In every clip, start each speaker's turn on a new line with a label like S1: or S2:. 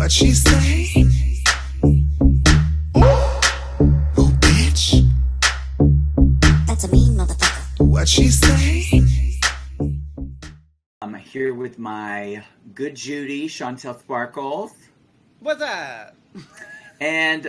S1: What she say? Oh, bitch.
S2: That's a mean motherfucker.
S1: What she say?
S3: I'm here with my good Judy, Shontelle Sparkles.
S4: What's up?
S3: And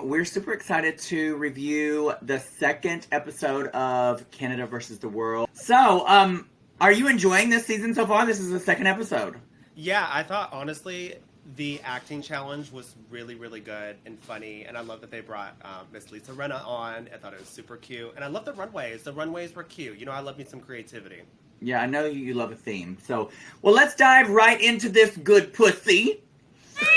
S3: we're super excited to review the second episode of Canada versus the World. So, are you enjoying this season so far? This is the second episode.
S4: Yeah, I thought, honestly, the acting challenge was really, really good and funny. And I love that they brought Miss Lisa Rinna on. I thought it was super cute. And I love the runways. The runways were cute. You know, I love me some creativity.
S3: Yeah, I know you love a theme. So, well, let's dive right into this good pussy.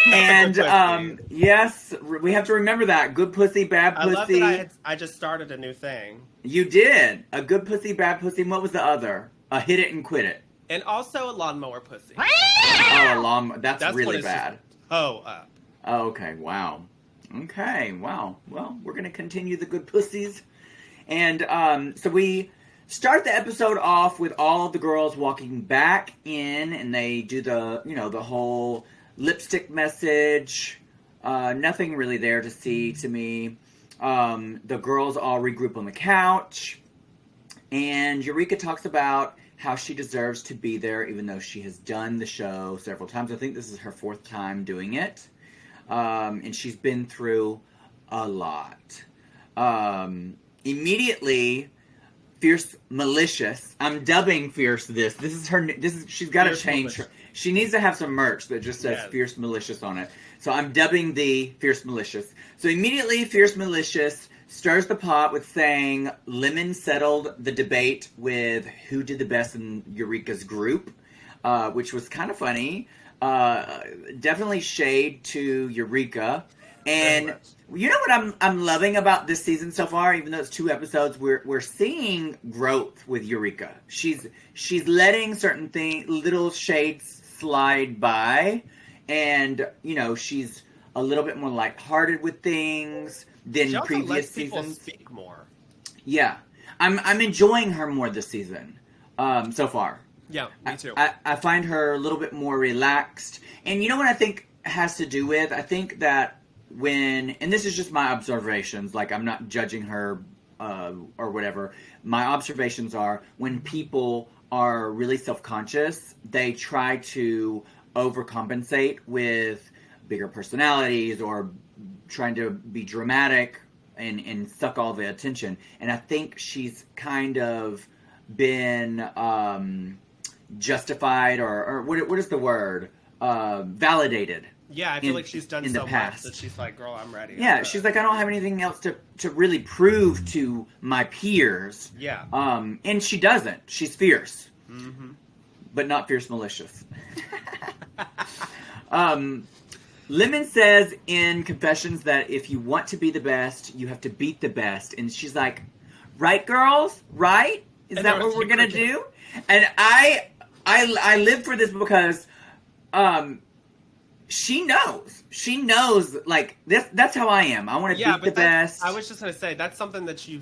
S3: And, yes, we have to remember that. Good pussy, bad pussy.
S4: I love that I just started a new thing.
S3: You did. A good pussy, bad pussy. And what was the other? A hit it and quit it.
S4: And also a lawnmower pussy.
S3: Oh, a lawnmower. That's really bad.
S4: Oh, up.
S3: Oh, okay. Wow. Okay. Wow. Well, we're going to continue the good pussies. And so we start the episode off with all of the girls walking back in, and they do the, the whole lipstick message. Nothing really there to see to me. The girls all regroup on the couch. And Eureka talks about how she deserves to be there, even though she has done the show several times. I think this is her fourth time doing it. And she's been through a lot. Immediately, Fierce Malicious. I'm dubbing Fierce this. She's got to change her. She needs to have some merch that just says Fierce Malicious on it. So I'm dubbing the Fierce Malicious. So immediately, Fierce Malicious stirs the pot with saying Lemon settled the debate with who did the best in Eureka's group, which was kind of funny. Definitely shade to Eureka. And you know what I'm loving about this season so far? Even though it's 2 episodes, we're seeing growth with Eureka. She's letting certain little shades slide by, and she's a little bit more lighthearted with things than
S4: she
S3: previous
S4: lets
S3: seasons.
S4: People speak more.
S3: Yeah, I'm enjoying her more this season so far.
S4: Yeah, me too.
S3: I find her a little bit more relaxed, and you know what I think has to do with? I think that and this is just my observations, like I'm not judging her or whatever. My observations are when people are really self-conscious, they try to overcompensate with bigger personalities or trying to be dramatic and suck all the attention. And I think she's kind of been justified or what is the word? Validated.
S4: Yeah, I feel like she's done so much that she's like, girl, I'm ready.
S3: Yeah, she's like, I don't have anything else to really prove to my peers.
S4: Yeah.
S3: And she doesn't. She's fierce.
S4: Mm-hmm.
S3: But not fierce malicious. Lemon says in Confessions that if you want to be the best, you have to beat the best. And she's like, right, girls? Right? Is that what we're going to do? And I live for this because she knows. She knows, like, that's how I am. I want to beat the best.
S4: I was just going to say, that's something that you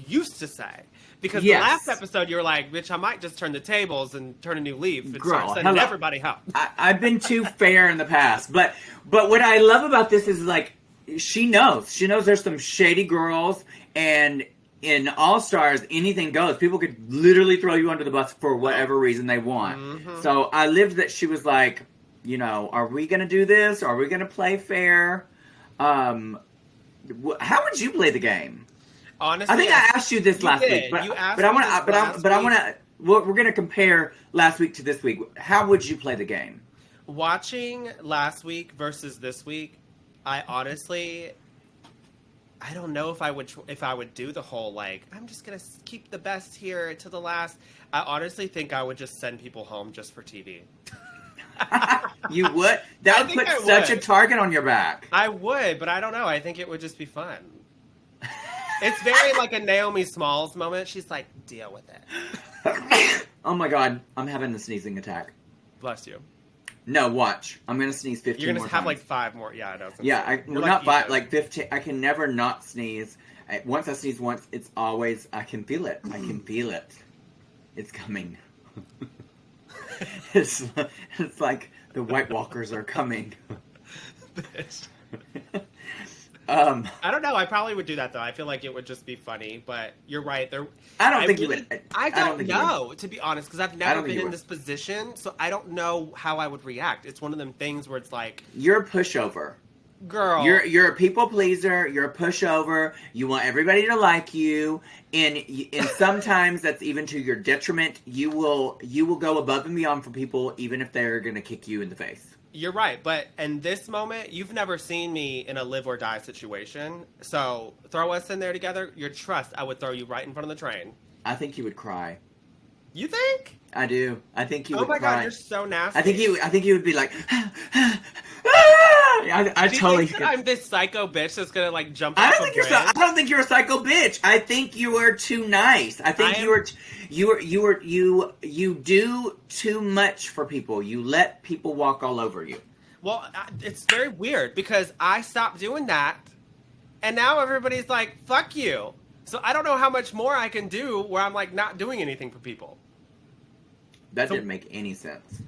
S4: used to say. Because the last episode, you were like, bitch, I might just turn the tables and turn a new leaf and start sending everybody home.
S3: I've been too fair in the past. But what I love about this is, like, she knows. She knows there's some shady girls, and in All-Stars, anything goes. People could literally throw you under the bus for whatever reason they want. Mm-hmm. So I lived that she was like, are we going to do this? Are we going to play fair? How would you play the game?
S4: Honestly,
S3: I think I asked you this last week, but I want to. We're going to compare last week to this week. How would you play the game?
S4: Watching last week versus this week, I don't know if I would do the whole like I'm just going to keep the best here to the last. I honestly think I would just send people home just for TV.
S3: You would? That would put such a target on your back.
S4: I would, but I don't know. I think it would just be fun. It's very like a Naomi Smalls moment. She's like, deal with it.
S3: Oh my God. I'm having a sneezing attack.
S4: Bless you.
S3: No, watch. I'm going to sneeze 15 more times.
S4: You're going to have like 5 more. Yeah, I know.
S3: Yeah, not 5, like 15. I can never not sneeze. Once I sneeze once, it's always, I can feel it. I can feel it. It's coming. it's like the White Walkers are coming.
S4: bitch.
S3: I
S4: don't know. I probably would do that though. I feel like it would just be funny. But you're right.
S3: I don't think you would.
S4: I don't
S3: think you
S4: know, to be honest, because I've never
S3: think
S4: been
S3: you
S4: in
S3: would.
S4: this position, so I don't know how I would react. It's one of them things where it's like,
S3: You're a pushover.
S4: girl,
S3: You're a people pleaser. You're a pushover. You want everybody to like you, and sometimes that's even to your detriment. You will go above and beyond for people, even if they're gonna kick you in the face.
S4: You're right, but in this moment, you've never seen me in a live or die situation. So throw us in there together. Your trust, I would throw you right in front of the train.
S3: I think you would cry.
S4: You think?
S3: I do. I think you
S4: Oh
S3: would
S4: my
S3: cry.
S4: God, you're so nasty.
S3: I think you would be like, I
S4: Do you
S3: totally.
S4: think that I'm this psycho bitch that's gonna like jump
S3: I
S4: off
S3: don't
S4: a
S3: think you're.
S4: bridge?
S3: I don't think you're a psycho bitch. I think you are too nice. I think you do too much for people. You let people walk all over you.
S4: Well, it's very weird because I stopped doing that, and now everybody's like, "Fuck you." So I don't know how much more I can do where I'm like not doing anything for people.
S3: That didn't make any sense.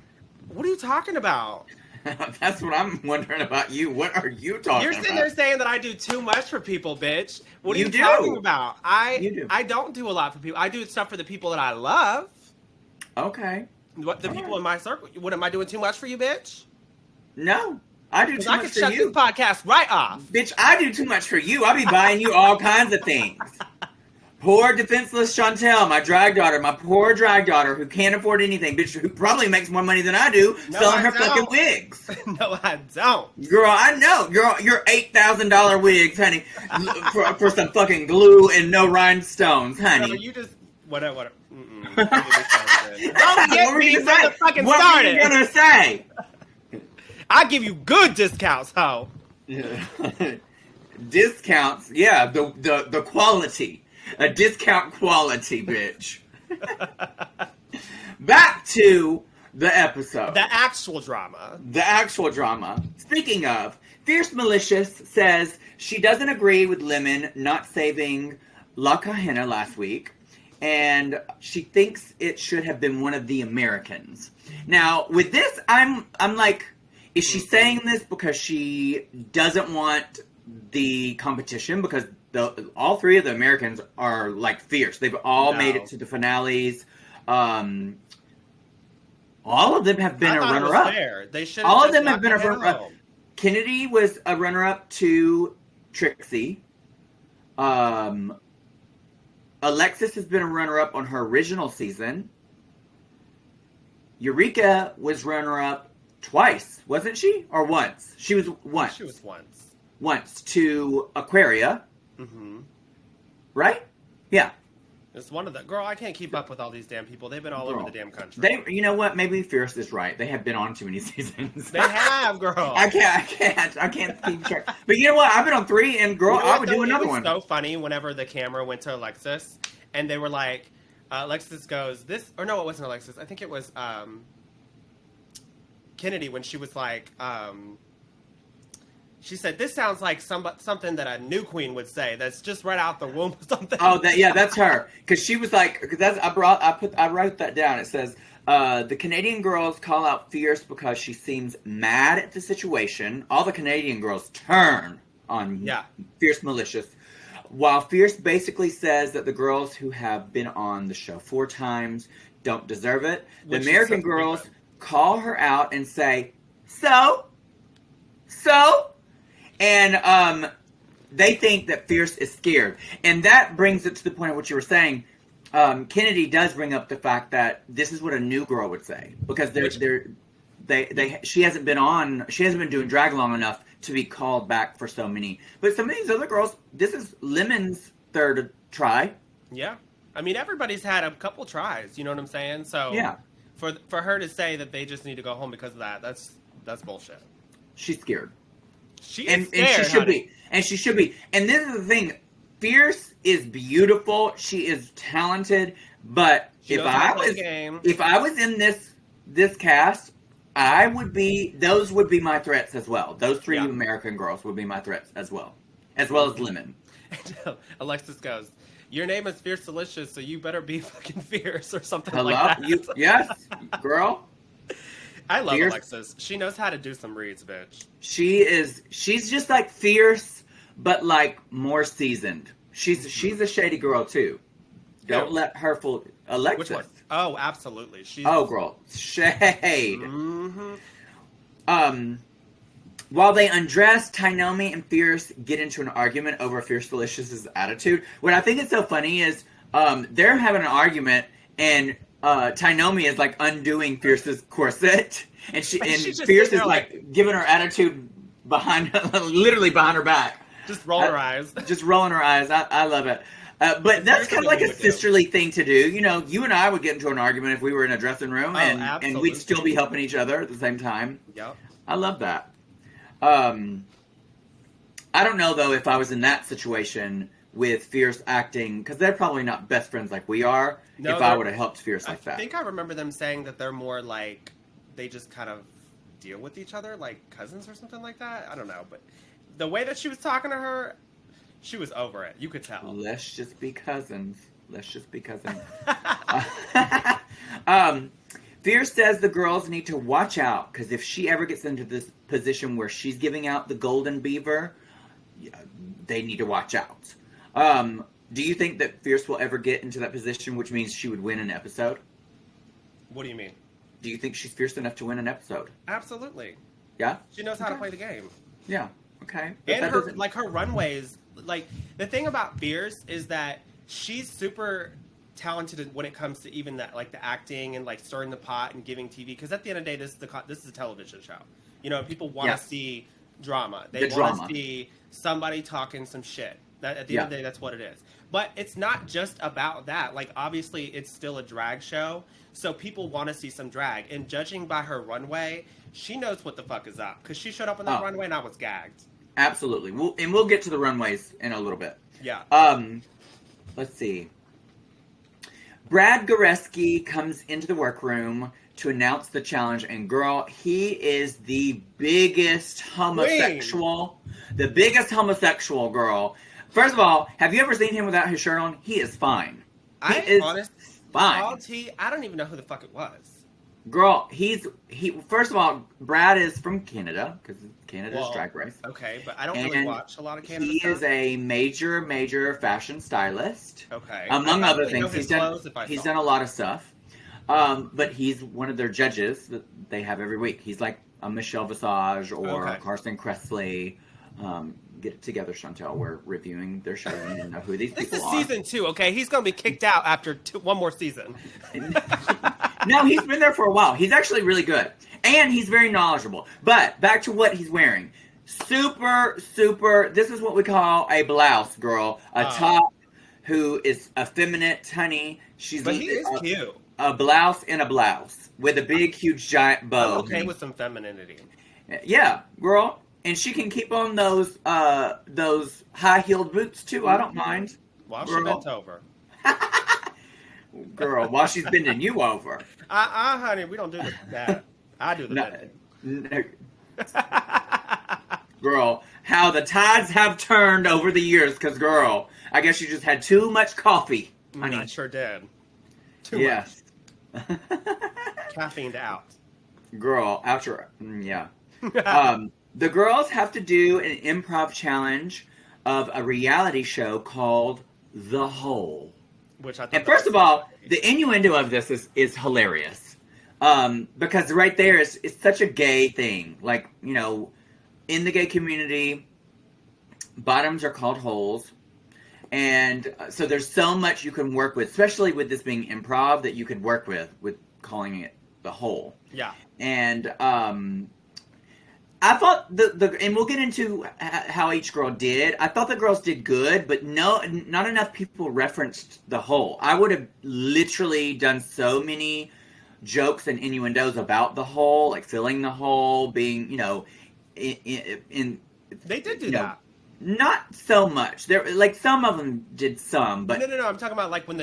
S4: What are you talking about?
S3: That's what I'm wondering about you. What are you talking
S4: You're
S3: about?
S4: sitting there saying that I do too much for people, bitch. What are
S3: You
S4: you
S3: do.
S4: talking about?
S3: You do.
S4: I don't do a lot for people. I do stuff for the people that I love.
S3: Okay.
S4: What the people in my circle? What am I doing too much for you, bitch?
S3: No, I do too
S4: I
S3: much
S4: can
S3: for
S4: shut
S3: you.
S4: this podcast right off.
S3: Bitch, I do too much for you. I be buying you all kinds of things. Poor defenseless Shontelle, my drag daughter, my poor drag daughter who can't afford anything, bitch, who probably makes more money than I do
S4: No,
S3: selling
S4: I
S3: her
S4: don't.
S3: fucking wigs.
S4: No, I don't.
S3: Girl, I know. Girl, your $8,000 wigs, honey, for some fucking glue and no rhinestones, honey.
S4: No, you just whatever.
S3: What
S4: Don't get
S3: were
S4: me
S3: you gonna say?
S4: motherfucking
S3: What were you
S4: started.
S3: gonna say?
S4: I give you good discounts, ho.
S3: Discounts, yeah, the quality. A discount quality, bitch. Back to the episode.
S4: The actual drama.
S3: The actual drama. Speaking of, Fierce Malicious says she doesn't agree with Lemon not saving La Kahena last week, and she thinks it should have been one of the Americans. Now, with this, I'm like, is she saying this because she doesn't want the competition? Because all three of the Americans are like fierce. They've all made it to the finales. All of them have been a runner-up.
S4: They should.
S3: All of them have been a runner-up. Kennedy was a runner-up to Trixie. Alexis has been a runner-up on her original season. Eureka was runner-up twice, wasn't she? Or once? She was once.
S4: She was once.
S3: Once to Aquaria.
S4: Mm-hmm.
S3: Right? Yeah.
S4: It's one of the girl. I can't keep up with all these damn people. They've been all over the damn country.
S3: You know what? Maybe Fierce is right. They have been on too many seasons.
S4: They have, girl.
S3: I can't keep track. But you know what? I've been on 3, and girl, I would do another one.
S4: It was so funny whenever the camera went to Alexis, and they were like, Alexis goes, this, or no, it wasn't Alexis. I think it was Kennedy when she was like, she said, "This sounds like something that a new queen would say. That's just right out the womb or something."
S3: Oh, that's her. Because she was like, I wrote that down. It says, the Canadian girls call out Fierce because she seems mad at the situation. All the Canadian girls turn on Fierce Malicious. While Fierce basically says that the girls who have been on the show 4 times don't deserve it, the American girls call her out and say, So? And they think that Fierce is scared. And that brings it to the point of what you were saying. Kennedy does bring up the fact that this is what a new girl would say. Because she hasn't been doing drag long enough to be called back for so many. But some of these other girls, this is Lemon's 3rd try.
S4: Yeah. I mean, everybody's had a couple tries, you know what I'm saying? So
S3: yeah.
S4: For her to say that they just need to go home because of that, that's bullshit.
S3: She's scared.
S4: She is scared,
S3: and she should be. And she should be. And this is the thing. Fierce is beautiful. She is talented. But if I was in this cast, those would be my threats as well. Those 3 American girls would be my threats as well as Lemon.
S4: Alexis goes, "Your name is Fierce Delicious, so you better be fucking fierce," or something
S3: Hello?
S4: like that.
S3: Yes, girl.
S4: I love
S3: Fierce.
S4: Alexis. She knows how to do some reads, bitch.
S3: She's just like fierce, but like more seasoned. She's a shady girl too. Don't let her fool Alexis.
S4: Which one? Oh, absolutely. She's
S3: Girl, shade.
S4: Mm-hmm.
S3: While they undress, Tyomi and Fierce get into an argument over Fierce Delicious's attitude. What I think is so funny is they're having an argument, and Tyomi is like undoing Fierce's corset, and Fierce is like giving her attitude literally behind her back.
S4: Just rolling her eyes.
S3: Just rolling her eyes. I love it. But that's kind of like a sisterly thing to do. You know, you and I would get into an argument if we were in a dressing room, and we'd still be helping each other at the same time.
S4: Yep.
S3: I love that. I don't know, though, if I was in that situation with Fierce acting, because they're probably not best friends like we are, if I would have helped Fierce like that.
S4: I think I remember them saying that they're more like, they just kind of deal with each other, like cousins or something like that. I don't know, but the way that she was talking to her, she was over it. You could tell.
S3: Let's just be cousins. Fierce says the girls need to watch out, because if she ever gets into this position where she's giving out the golden beaver, they need to watch out. Do you think that Fierce will ever get into that position, which means she would win an episode?
S4: What do you mean?
S3: Do you think she's fierce enough to win an episode?
S4: Absolutely.
S3: Yeah?
S4: She knows how to play the game.
S3: Yeah. Okay.
S4: And her runways, like, the thing about Fierce is that she's super talented when it comes to even that, like, the acting and like stirring the pot and giving TV. Because at the end of the day, this is a television show. You know, people want to see drama. They want to see somebody talking some shit. That at the end of the day, that's what it is. But it's not just about that. Like, obviously, it's still a drag show, so people want to see some drag. And judging by her runway, she knows what the fuck is up, because she showed up on that runway and I was gagged.
S3: Absolutely. We'll get to the runways in a little bit.
S4: Yeah.
S3: Let's see. Brad Goreski comes into the workroom to announce the challenge, and girl, he is the biggest homosexual. The biggest homosexual, girl. First of all, have you ever seen him without his shirt on? He is fine. Fine.
S4: I don't even know who the fuck it was.
S3: Girl, first of all, Brad is from Canada, because Canada's Drag Race.
S4: Okay, but I don't really watch a lot of Canada
S3: He
S4: stuff.
S3: is a major fashion stylist.
S4: Okay.
S3: Among other things. He's done a lot of stuff. But he's one of their judges that they have every week. He's like a Michelle Visage or Carson Kressley. Get it together, Shontelle. We're reviewing their show. You didn't know who these people are.
S4: This is season 2, okay? He's going to be kicked out after one more season.
S3: No, he's been there for a while. He's actually really good. And he's very knowledgeable. But back to what he's wearing. Super, this is what we call a blouse, girl. A top who is effeminate, honey.
S4: But he is cute.
S3: A blouse and a blouse with a big, huge, giant bow.
S4: I'm okay with some femininity.
S3: Yeah, girl. And she can keep on those high-heeled boots, too. I don't mind.
S4: While she bent over.
S3: Girl, while she's bending you over.
S4: Honey, we don't do that. I do the bending.
S3: Girl, how the tides have turned over the years, because, girl, I guess you just had too much coffee, honey.
S4: I sure did. Too much. Caffeined out.
S3: Girl, out your... Yeah. The girls have to do an improv challenge of a reality show called The Hole.
S4: Which I thought.
S3: And first of all, the innuendo of this is hilarious. Because right there is such a gay thing. Like, you know, in the gay community, bottoms are called holes. And so there's so much you can work with, especially with this being improv, that you could work with calling it The Hole.
S4: Yeah.
S3: And I thought and we'll get into how each girl did. I thought the girls did good, but not enough people referenced The Hole. I would have literally done so many jokes and innuendos about The Hole, like filling the hole, being, you know, in
S4: they did do that.
S3: Not so much. There, like, some of them did some, but
S4: no. I'm talking about like when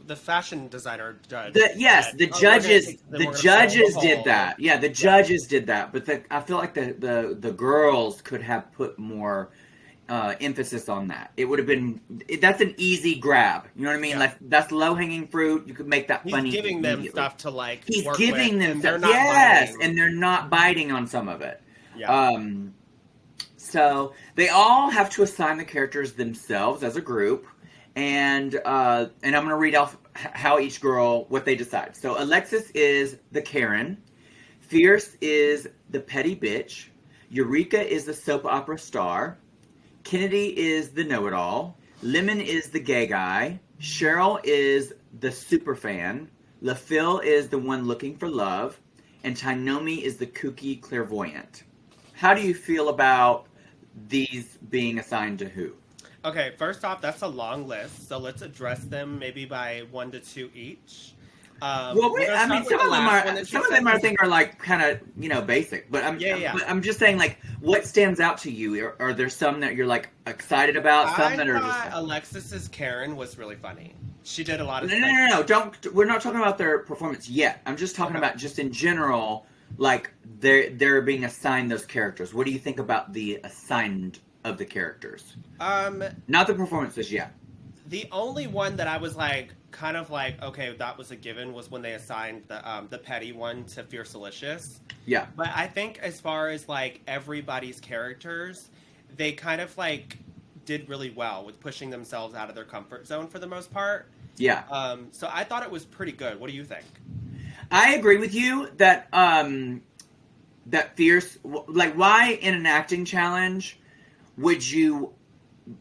S4: the fashion designer judge.
S3: The judges did that. Yeah, the judges did that. But I feel like the girls could have put more emphasis on that. It would have been that's an easy grab. You know what I mean?
S4: Yeah.
S3: Like that's low hanging fruit. You could make that
S4: He's
S3: funny.
S4: giving them
S3: immediately.
S4: stuff to like.
S3: He's
S4: work
S3: giving
S4: with,
S3: them
S4: and they're
S3: stuff.
S4: not
S3: Yes,
S4: biting.
S3: and they're not biting on some of it.
S4: Yeah.
S3: So they all have to assign the characters themselves as a group, and I'm going to read off how each girl what they decide. So Alexis is the Karen, Fierce is the petty bitch, Eureka is the soap opera star, Kennedy is the know-it-all, Lemon is the gay guy, Cheryl is the super fan, LeFil is the one looking for love, and Tyomi is the kooky clairvoyant. How do you feel about these being assigned to who?
S4: Okay, first off, that's a long list, so let's address them maybe by 1 to 2 each.
S3: Well, I mean, some of them I think are like kind of basic, but I'm just saying like what stands out to you? Are there some that you're like excited about? Some that are just
S4: Alexis's Karen was really funny. She did a lot of
S3: no. We're not talking about their performance yet. I'm just talking about just in general, like they're being assigned those characters. What do you think about the assigned of the characters?
S4: Not
S3: the performances yet.
S4: The only one that I was like, kind of like, okay, that was a given, was when they assigned the petty one to Fierce Delicious.
S3: Yeah.
S4: But I think as far as like everybody's characters, they kind of like did really well with pushing themselves out of their comfort zone for the most part.
S3: Yeah.
S4: So I thought it was pretty good. What do you think?
S3: I agree with you that that Fierce, like, why in an acting challenge would you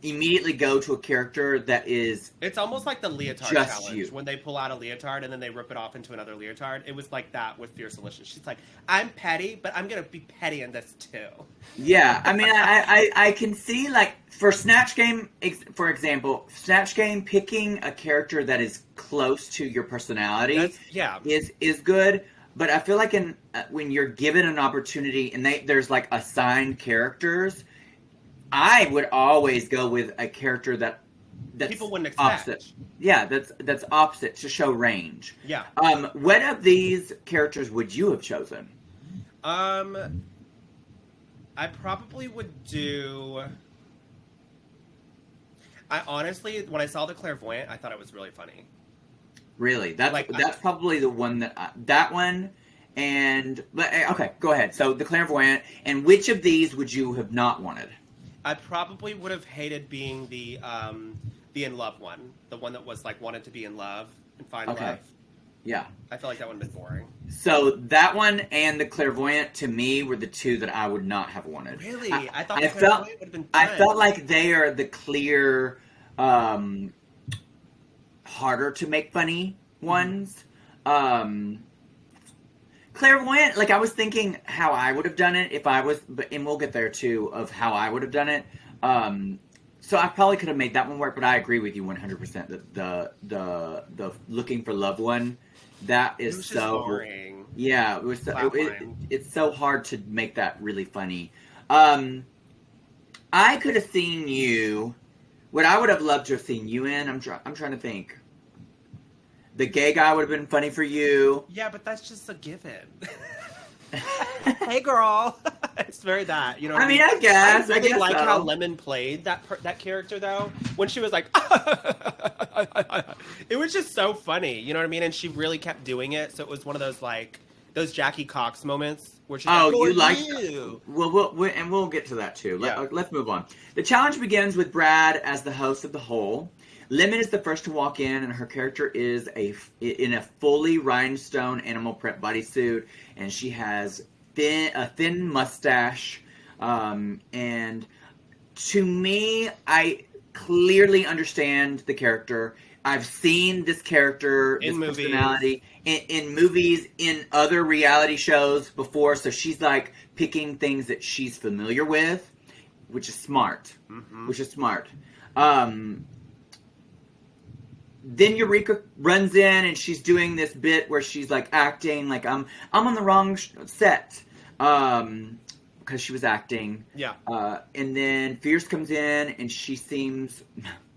S3: immediately go to a character that is
S4: it's almost like the leotard
S3: just
S4: challenge when they pull out a leotard and then they rip it off into another leotard. It was like that with Fierce Delicious. She's like, I'm petty, but I'm gonna be petty in this too.
S3: Yeah, I mean, I can see, like, for Snatch Game, for example, Snatch Game, picking a character that is close to your personality is good. But I feel like when you're given an opportunity and there's like assigned characters, I would always go with a character that's
S4: people wouldn't expect.
S3: Opposite. Yeah, that's opposite to show range.
S4: Yeah.
S3: What of these characters would you have chosen?
S4: I probably would do. I honestly, when I saw the clairvoyant, I thought it was really funny.
S3: Really, that's probably the one that one. And okay, go ahead. So the clairvoyant, and which of these would you have not wanted?
S4: I probably would have hated being the in love one, the one that was like wanted to be in love and find love.
S3: Yeah,
S4: I feel like that would have been boring.
S3: So that one and the clairvoyant to me were the two that I would not have wanted.
S4: Really, I thought the clairvoyant would have been fun.
S3: I felt like they are the clear, harder to make funny ones. Clairvoyant, like I was thinking how I would have done it if I was, and we'll get there too of how I would have done it. So I probably could have made that one work, but I agree with you 100% that the looking for loved one, that is so
S4: boring.
S3: Yeah, it's so hard to make that really funny. I could have seen you. What I would have loved to have seen you in. I'm trying to think. The gay guy would have been funny for you.
S4: Yeah, but that's just a given. Hey, girl. It's very that, you know.
S3: I mean, I guess.
S4: I
S3: guess
S4: like
S3: so.
S4: how Lemon played that character, though. When she was like, it was just so funny. You know what I mean? And she really kept doing it. So it was one of those like those Jackie Cox moments where she's like,
S3: you like
S4: you.
S3: We'll get to that too. Let's move on. The challenge begins with Brad as the host of the whole. Lemon is the first to walk in, and her character is in a fully rhinestone animal print bodysuit, and she has a thin mustache. And to me, I clearly understand the character. I've seen this character, this personality, in movies, in other reality shows before. So she's like picking things that she's familiar with, which is smart. Then Eureka runs in and she's doing this bit where she's like acting like I'm on the wrong set because she was acting.
S4: Yeah.
S3: And then Fierce comes in and she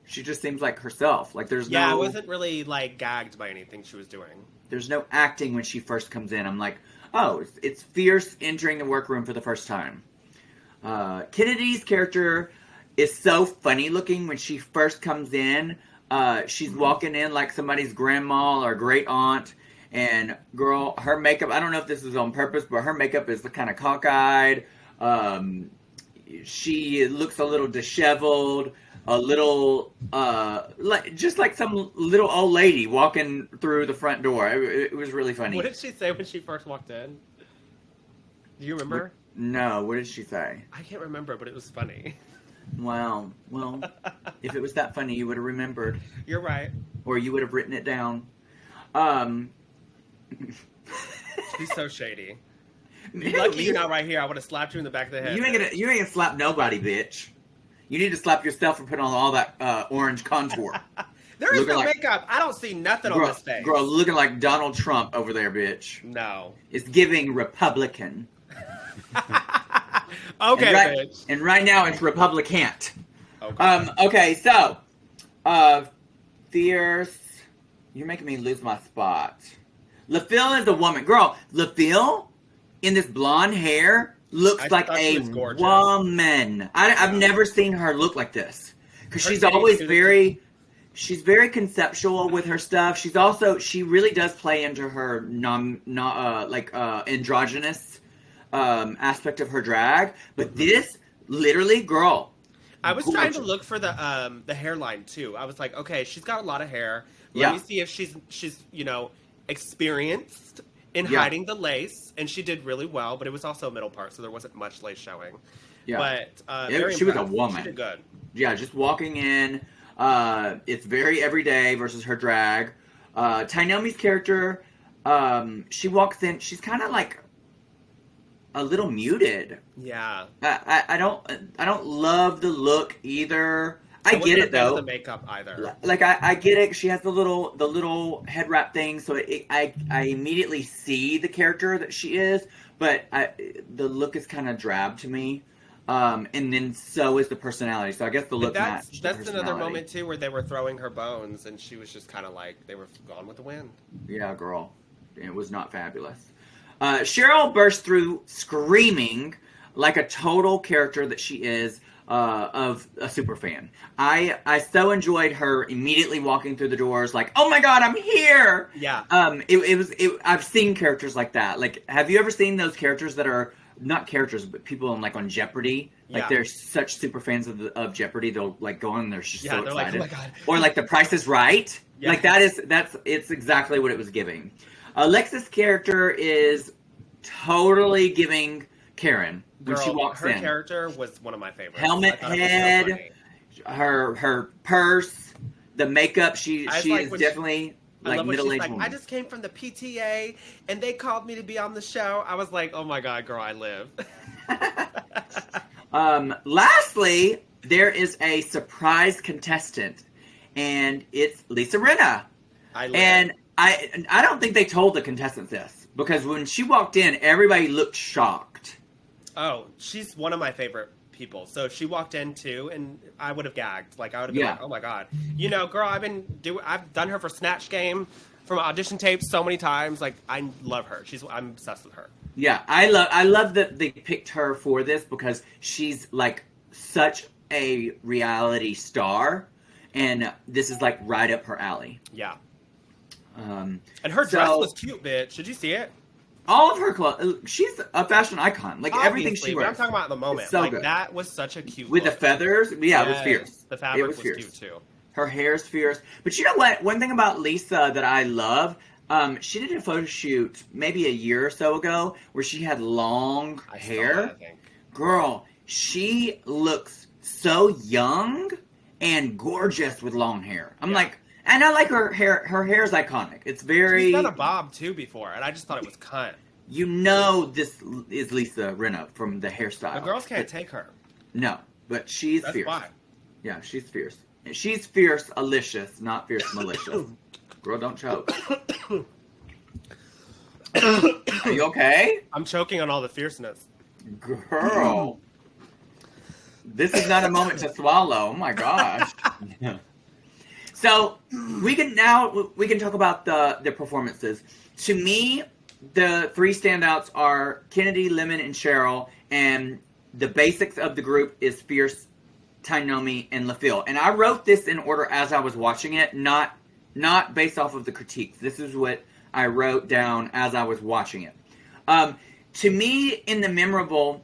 S3: just seems like herself. Like there's
S4: I wasn't really like gagged by anything she was doing.
S3: There's no acting when she first comes in. I'm like, oh, it's Fierce entering the workroom for the first time. Kennedy's character is so funny looking when she first comes in. She's walking in like somebody's grandma or great aunt. And girl, her makeup, I don't know if this is on purpose, but her makeup is kind of cockeyed. She looks a little disheveled, a little, just like some little old lady walking through the front door. It was really funny.
S4: What did she say when she first walked in? Do you remember?
S3: No, what did she say?
S4: I can't remember, but it was funny.
S3: Wow. Well, if it was that funny, you would have remembered.
S4: You're right.
S3: Or you would have written it down.
S4: She's so shady. You're lucky you're not right here. I would have slapped you in the back of the head.
S3: You ain't gonna slap nobody, bitch. You need to slap yourself for putting on all that orange contour.
S4: There is no makeup. I don't see nothing on this face.
S3: Girl, looking like Donald Trump over there, bitch.
S4: No.
S3: It's giving Republican.
S4: Okay, bitch.
S3: And right now it's Republicant.
S4: Okay.
S3: Okay, so fierce. You're making me lose my spot. LeFil is a woman. Girl, LeFil in this blonde hair looks like a woman. I've never seen her look like this. Because she's always she's very conceptual with her stuff. She really does play into her androgynous aspect of her drag. But this, literally, girl.
S4: I was trying to look for the hairline too. I was like, okay, she's got a lot of hair. Let me see if she's experienced in hiding the lace, and she did really well. But it was also a middle part, so there wasn't much lace showing. Yeah, but
S3: she was a woman.
S4: She did good.
S3: Yeah, just walking in. It's very everyday versus her drag. Tyomi's character, she walks in. She's kind of like a little muted.
S4: Yeah.
S3: I don't love the look either. I get it though.
S4: The makeup either.
S3: Like I get it. She has the little head wrap thing, so I immediately see the character that she is, but the look is kind of drab to me. And then so is the personality. So I guess the look matched.
S4: That's another moment too where they were throwing her bones, and she was just kind of like they were gone with the wind. Yeah,
S3: girl, it was not fabulous. Cheryl burst through screaming like a total character that she is. Of a super fan. I so enjoyed her immediately walking through the doors like, oh my god, I'm here!
S4: Yeah.
S3: I've seen characters like that. Like, have you ever seen those characters that are, not characters, but people on Jeopardy? Like, they're such super fans of Jeopardy, they'll, like, go on and they're just so excited.
S4: Like, oh my god.
S3: Or, like, The Price is Right. Yeah. Like, it's exactly what it was giving. Alexis' character is totally giving Karen. When she walks in.
S4: Her character was one of my favorites.
S3: Helmet head, her purse, the makeup. She is definitely like middle-aged woman.
S4: I just came from the PTA and they called me to be on the show. I was like, oh my god, girl, I live.
S3: Lastly, there is a surprise contestant, and it's Lisa Rinna. And I don't think they told the contestants this because when she walked in, everybody looked shocked.
S4: Oh, she's one of my favorite people. So if she walked in too, and I would have gagged. Like I would have been like, "Oh my god!" You know, girl, I've done her for Snatch Game, from audition tapes so many times. Like I love her. I'm obsessed with her.
S3: Yeah, I love that they picked her for this because she's like such a reality star, and this is like right up her alley.
S4: Yeah. And her dress was cute, bitch. Did you see it?
S3: All of her clothes. She's a fashion icon. Like, everything she wears.
S4: But I'm talking about the moment.
S3: So
S4: like,
S3: good.
S4: That was such a cute
S3: with
S4: look.
S3: the feathers? Yeah, it was fierce.
S4: The fabric was cute, too.
S3: Her hair's fierce. But you know what? One thing about Lisa that I love, she did a photo shoot maybe a year or so ago where she had long hair.
S4: Saw that, I think.
S3: Girl, she looks so young and gorgeous with long hair. I'm like... And I like her hair. Her hair is iconic. It's very...
S4: She's done a bob, too, before, and I just thought it was cut.
S3: You know this is Lisa Rinna from the hairstyle.
S4: The girls can't take her.
S3: No, but she's fierce.
S4: Why.
S3: Yeah, she's fierce. She's fierce, alicious, not fierce, malicious. Girl, don't choke. Are you okay?
S4: I'm choking on all the fierceness.
S3: Girl. This is not a moment to swallow. Oh, my gosh. So we can talk about the performances. To me, the three standouts are Kennedy, Lemon, and Cheryl, and the basics of the group is fierce Tyomi, and LeFil. And I wrote this in order as I was watching it, not based off of the critiques. This is what I wrote down as I was watching it. To me, in the memorable,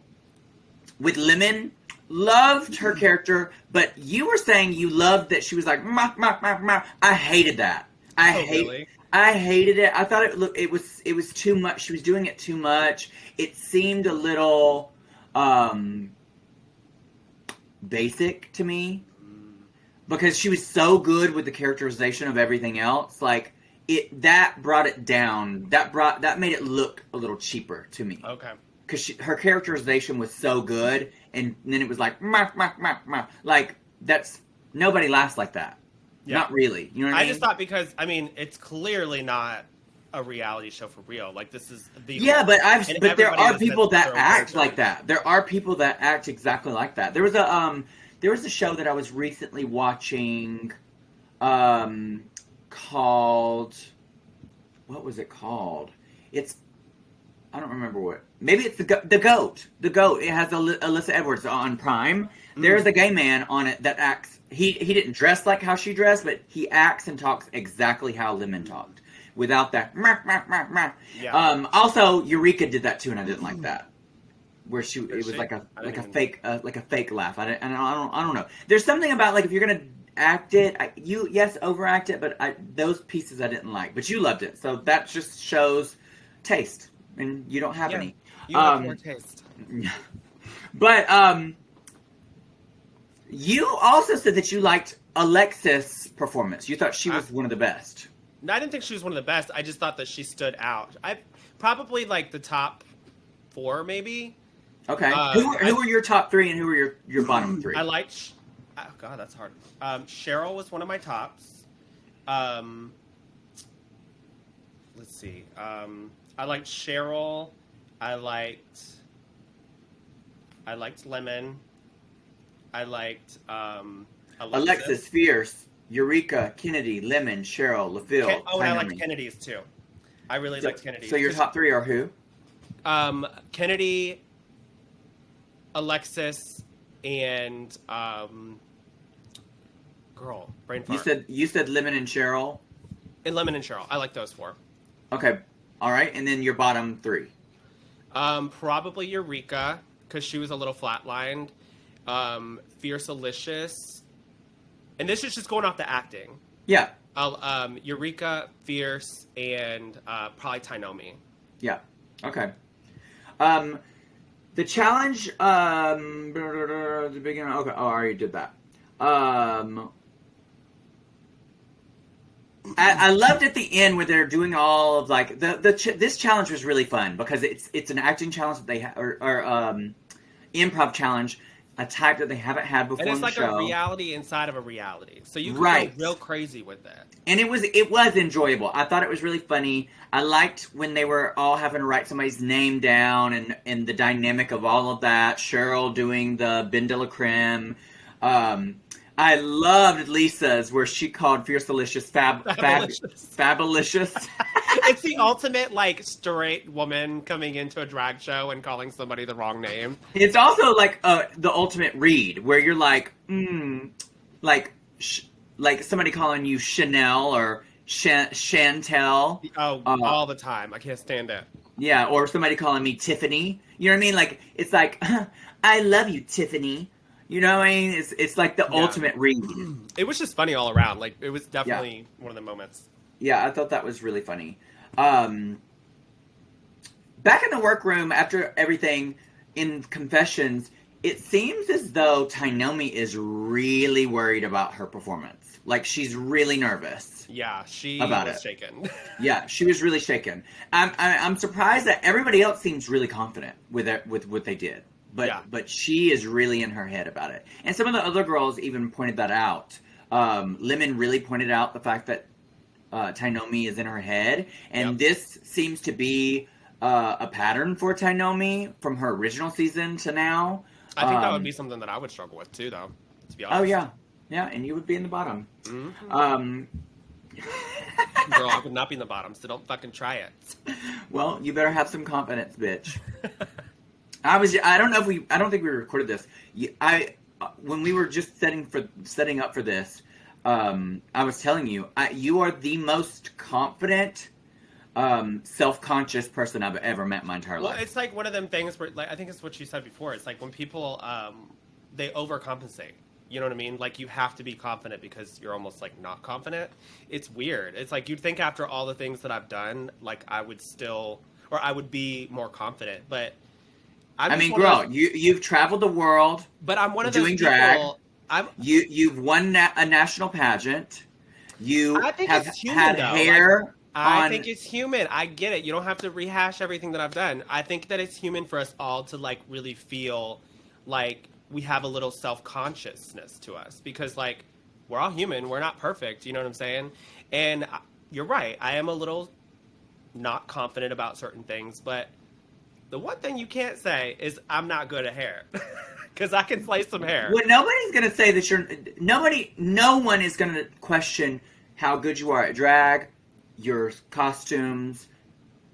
S3: with Lemon, loved her character, but you were saying you loved that she was like, mah, mah, mah, mah. I hated that. I hated it. I thought it was too much. She was doing it too much. It seemed a little basic to me because she was so good with the characterization of everything else. Like that brought it down. That made it look a little cheaper to me.
S4: Okay.
S3: Because her characterization was so good, and then it was like, mah, mah, mah, mah. Like, nobody laughs like that. Yeah. Not really. You know what I mean?
S4: I just thought because, it's clearly not a reality show for real. Like, this is the...
S3: Yeah, but there are people that act like that. There are people that act exactly like that. There was a show that I was recently watching, called... What was it called? I don't remember what. Maybe it's the GOAT. The GOAT. It has Alyssa Edwards on Prime. Mm. There's a gay man on it that acts. He didn't dress like how she dressed, but he acts and talks exactly how Lemon talked, without that. Mah, mah, mah, mah. Yeah. Also, Eureka did that too, and I didn't like that. Where it was like a fake laugh. I don't know. There's something about like if you're gonna act it, overact it, but those pieces I didn't like. But you loved it, so that just shows taste. And you don't have any.
S4: You have more taste.
S3: But you also said that you liked Alexis' performance. You thought she was one of the best.
S4: No, I didn't think she was one of the best. I just thought that she stood out. I probably like the top 4, maybe.
S3: Okay. Who were your top 3 and who were your bottom 3?
S4: I liked... Oh, God, that's hard. Cheryl was one of my tops. Let's see. I liked Cheryl. I liked Lemon. I liked
S3: Alexis, Fierce, Eureka, Kennedy, Lemon, Cheryl, LeFil.
S4: And I liked Kennedy's too. I really liked Kennedy's.
S3: So your top 3 are who?
S4: Kennedy, Alexis, and girl, brain fart.
S3: You said Lemon and Cheryl.
S4: And Lemon and Cheryl. I like those 4.
S3: Okay. All right, and then your bottom 3.
S4: Probably Eureka, because she was a little flatlined. Fierce Alicious. And this is just going off the acting.
S3: Yeah.
S4: Eureka, Fierce, and probably Tyomi.
S3: Yeah. Okay. The challenge, the beginning. Okay. Oh, I already did that. I loved at the end where they're doing all of like this challenge was really fun because it's an acting challenge that they or improv challenge, a type that they haven't had before.
S4: And it's
S3: on
S4: like
S3: the show.
S4: A reality inside of a reality, so you can go real crazy with that.
S3: And it was enjoyable. I thought it was really funny. I liked when they were all having to write somebody's name down and the dynamic of all of that. Cheryl doing the Ben de la Creme. I loved Lisa's where she called Fierce Delicious Fabulicious.
S4: It's the ultimate like straight woman coming into a drag show and calling somebody the wrong name.
S3: It's also like the ultimate read where you're like, like somebody calling you Chanel or Shontelle.
S4: Oh, all the time. I can't stand it.
S3: Yeah, or somebody calling me Tiffany. You know what I mean? Like it's like, I love you, Tiffany. You know what I mean? It's like the ultimate read.
S4: It was just funny all around. Like, it was definitely one of the moments.
S3: Yeah, I thought that was really funny. Back in the workroom, after everything, in confessions, it seems as though Tyomi is really worried about her performance. Like, she's really nervous.
S4: Yeah, she was shaken.
S3: Yeah, she was really shaken. I'm surprised that everybody else seems really confident with what they did. But she is really in her head about it. And some of the other girls even pointed that out. Lemon really pointed out the fact that Tyomi is in her head. And this seems to be a pattern for Tyomi from her original season to now.
S4: I think that would be something that I would struggle with too, though, to be honest.
S3: Oh, yeah. Yeah, and you would be in the bottom.
S4: Mm-hmm. Girl, I would not be in the bottom, so don't fucking try it.
S3: Well, you better have some confidence, bitch. I don't think we recorded this. when we were just setting up for this, I was telling you, you are the most confident, self-conscious person I've ever met in my entire life.
S4: Well, it's like one of them things where, like, I think it's what you said before. It's like when people, they overcompensate. You know what I mean? Like, you have to be confident because you're almost, like, not confident. It's weird. It's like you'd think after all the things that I've done, like, I would still, or I would be more confident. But
S3: I mean, girl, you've traveled the world.
S4: But I'm one of those
S3: doing
S4: people.
S3: Drag. You've won a national pageant.
S4: I think
S3: have
S4: it's human,
S3: had
S4: though.
S3: hair.
S4: I think it's human. I get it. You don't have to rehash everything that I've done. I think that it's human for us all to, like, really feel like we have a little self-consciousness to us because, like, we're all human. We're not perfect. You know what I'm saying? And you're right. I am a little not confident about certain things, but the one thing you can't say is I'm not good at hair because I can slay some hair.
S3: Well, nobody's going to say that no one is going to question how good you are at drag, your costumes,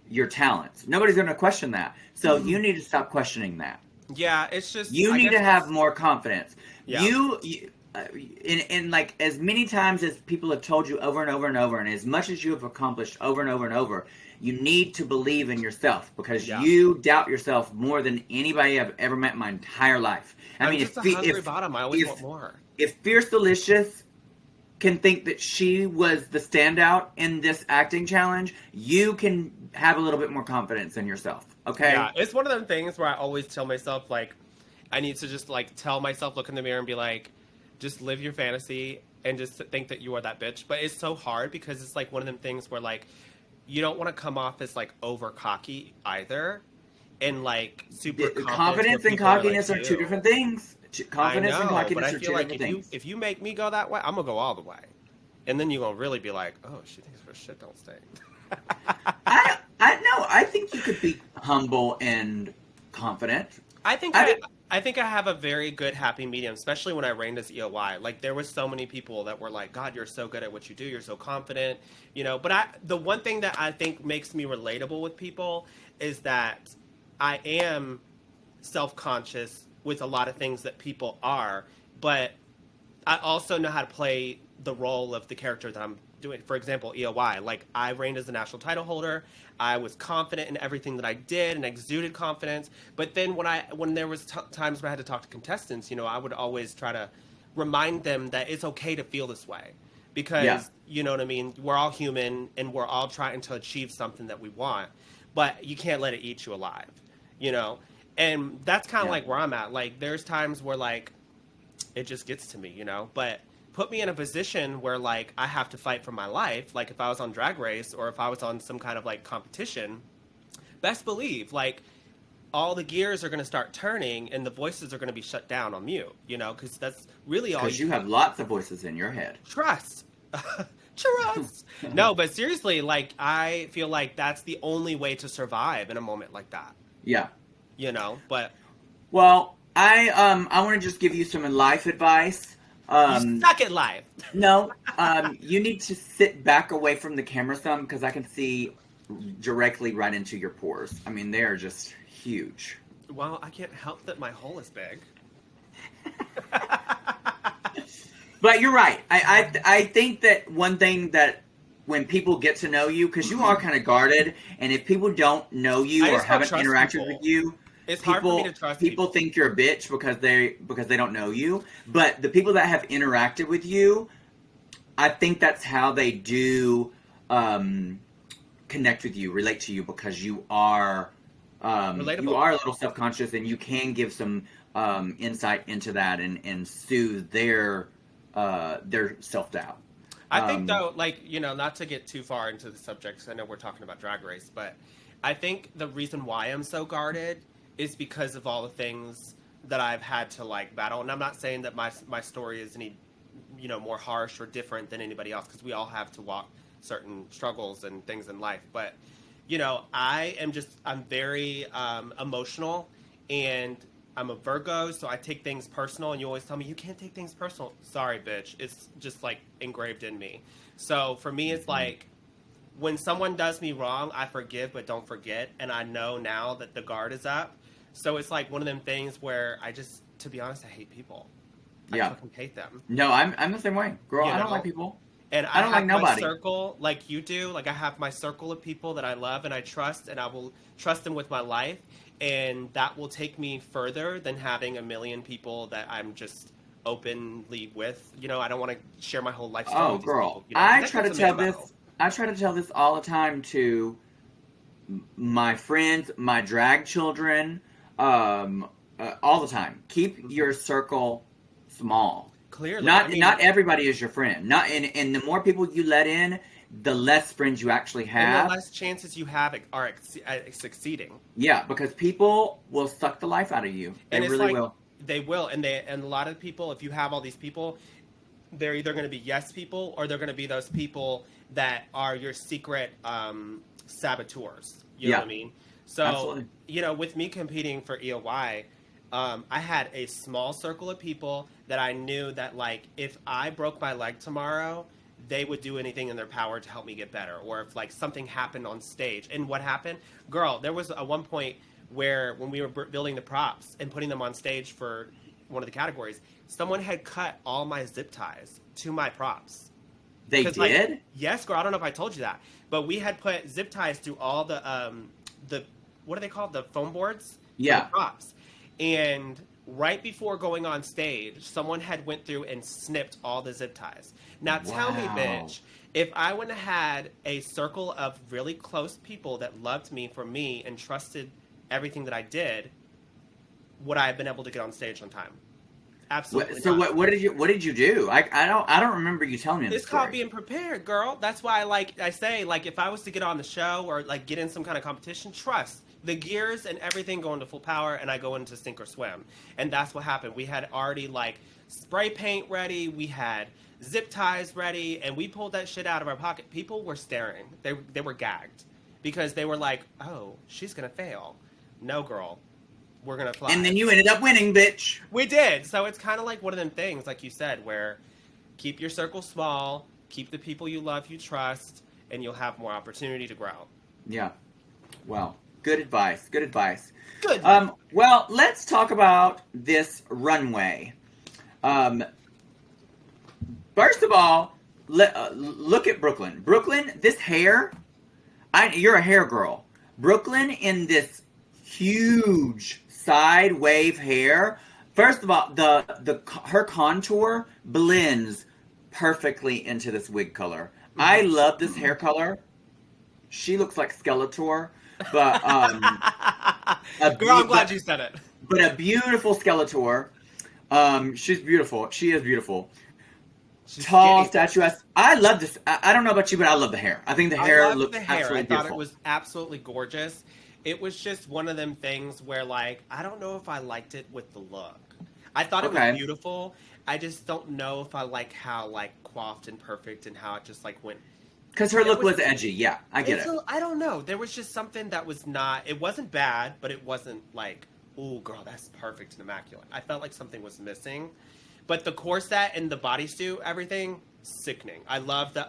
S3: your talents. Nobody's going to question that. So you need to stop questioning that.
S4: Yeah, it's just...
S3: You need to have more confidence.
S4: Yeah.
S3: You in like, as many times as people have told you over and over and over, and as much as you have accomplished over and over and over, you need to believe in yourself because you doubt yourself more than anybody I've ever met in my entire life. I mean,
S4: just a hungry bottom. I always want more.
S3: If Fierce Delicious can think that she was the standout in this acting challenge, you can have a little bit more confidence in yourself. Okay?
S4: Yeah, it's one of them things where I always tell myself, like, I need to just, like, tell myself, look in the mirror and be like, just live your fantasy and just think that you are that bitch. But it's so hard because it's, like, one of them things where, like, you don't want to come off as, like, over cocky either and, like, super
S3: confidence and cockiness are two different things. Confidence and cockiness are two different things.
S4: If you make me go that way, I'm going to go all the way. And then you're going to really be like, oh, she thinks her shit don't stink.
S3: I think you could be humble and confident.
S4: I think I have a very good happy medium, especially when I reigned as EOY. Like, there was so many people that were like, God, you're so good at what you do. You're so confident, you know. But the one thing that I think makes me relatable with people is that I am self-conscious with a lot of things that people are, but I also know how to play the role of the character that I'm doing. For example, EOY. Like, I reigned as the national title holder. I was confident in everything that I did and exuded confidence. But then when there was times where I had to talk to contestants, you know, I would always try to remind them that it's okay to feel this way. Because, you know what I mean, we're all human and we're all trying to achieve something that we want. But you can't let it eat you alive, you know? And that's kind of like where I'm at. Like, there's times where, like, it just gets to me, you know? But put me in a position where, like, I have to fight for my life. Like, if I was on Drag Race or if I was on some kind of, like, competition, best believe, like, all the gears are going to start turning and the voices are going to be shut down on mute, you know? Because that's really all
S3: Because you have lots of voices in your head.
S4: Trust. Trust. No, but seriously, like, I feel like that's the only way to survive in a moment like that.
S3: Yeah.
S4: You know, but...
S3: Well, I want to just give you some life advice.
S4: You suck at life.
S3: No, you need to sit back away from the camera some because I can see directly right into your pores. I mean, they're just huge.
S4: Well, I can't help that my hole is big.
S3: But you're right. I think that one thing that when people get to know you, because you are kind of guarded, and if people don't know you or haven't interacted with you,
S4: it's hard for me to trust
S3: people. Think you're a bitch because they don't know you. But the people that have interacted with you, I think that's how they do connect with you, relate to you, because you are
S4: relatable.
S3: You are a little self-conscious, and you can give some insight into that and soothe their self-doubt.
S4: I think, though, like, you know, not to get too far into the subject, because I know we're talking about Drag Race, but I think the reason why I'm so guarded is because of all the things that I've had to, like, battle. And I'm not saying that my story is any, you know, more harsh or different than anybody else, because we all have to walk certain struggles and things in life. But, you know, I'm very emotional, and I'm a Virgo, so I take things personal, and you always tell me, you can't take things personal. Sorry, bitch. It's just, like, engraved in me. So for me, it's like, when someone does me wrong, I forgive but don't forget, and I know now that the guard is up. So it's like one of them things where to be honest, I hate people.
S3: Yeah.
S4: fucking hate them.
S3: No, I'm the same way, girl.
S4: You
S3: I don't
S4: know?
S3: like people.
S4: And
S3: I don't
S4: have
S3: like nobody.
S4: my circle like you do. Like I have my circle of people that I love and I trust, and I will trust them with my life, and that will take me further than having a million people that I'm just openly with. You know, I don't want to share my whole life story
S3: Oh,
S4: with these
S3: girl,
S4: people, you know,
S3: I
S4: that
S3: try to
S4: gets
S3: tell
S4: ammo.
S3: this. I try to tell this all the time to my friends, my drag children, all the time. Keep your circle small.
S4: Clearly,
S3: Not everybody is your friend. And the more people you let in, the less friends you actually
S4: and
S3: have.
S4: the less chances you have are succeeding.
S3: Yeah, because people will suck the life out of you. They
S4: And it's
S3: really
S4: like,
S3: will.
S4: They will, and a lot of people, if you have all these people, they're either going to be yes people or they're going to be those people that are your secret saboteurs. You know what I mean? So,
S3: Absolutely.
S4: you know, with me competing for EOY, I had a small circle of people that I knew that, like, if I broke my leg tomorrow, they would do anything in their power to help me get better. Or if, like, something happened on stage. And what happened? Girl, there was a one point where when we were building the props and putting them on stage for one of the categories, someone had cut all my zip ties to my props.
S3: They
S4: 'Cause,
S3: did?
S4: like, yes, girl. I don't know if I told you that, but we had put zip ties through all the what are they called? The foam boards?
S3: Yeah.
S4: For the props. And right before going on stage, someone had went through and snipped all the zip ties. Now tell me,
S3: Wow.
S4: bitch, if I wouldn't have had a circle of really close people that loved me for me and trusted everything that I did, would I have been able to get on stage on time? Absolutely.
S3: So
S4: not.
S3: what did you do? I don't remember you telling me this
S4: It's called
S3: story.
S4: being prepared, girl. That's why I say, like, if I was to get on the show or, like, get in some kind of competition, trust. The gears and everything go into full power, and I go into sink or swim. And that's what happened. We had already, like, spray paint ready. We had zip ties ready, and we pulled that shit out of our pocket. People were staring. They were gagged because they were like, oh, she's going to fail. No, girl. We're going to fly.
S3: And then you ended up winning, bitch.
S4: We did. So it's kind of like one of them things, like you said, where keep your circle small, keep the people you love, you trust, and you'll have more opportunity to grow.
S3: Yeah. Well, good advice. Good advice.
S4: Good.
S3: Well, let's talk about this runway. First of all, look at Brooklyn. Brooklyn, this hair, you're a hair girl. Brooklyn in this huge side wave hair. First of all, her contour blends perfectly into this wig color. I love this hair color. She looks like Skeletor, but
S4: Girl, I'm glad you said it.
S3: But a beautiful Skeletor. She's beautiful. She is beautiful.
S4: She's
S3: Tall,
S4: skinny.
S3: statuesque. I love this. I don't know about you, but I love the hair. I think the hair looks absolutely
S4: I thought
S3: beautiful.
S4: it was absolutely gorgeous. It was just one of them things where, like, I don't know if I liked it with the look. I thought it
S3: Okay.
S4: was beautiful. I just don't know if I like how, like, coiffed and perfect and how it just, like, went.
S3: Because her look was edgy. Yeah, I get it.
S4: I don't know. There was just something that was not. It wasn't bad, but it wasn't like, ooh, girl, that's perfect and immaculate. I felt like something was missing. But the corset and the bodysuit, everything, sickening. I love the.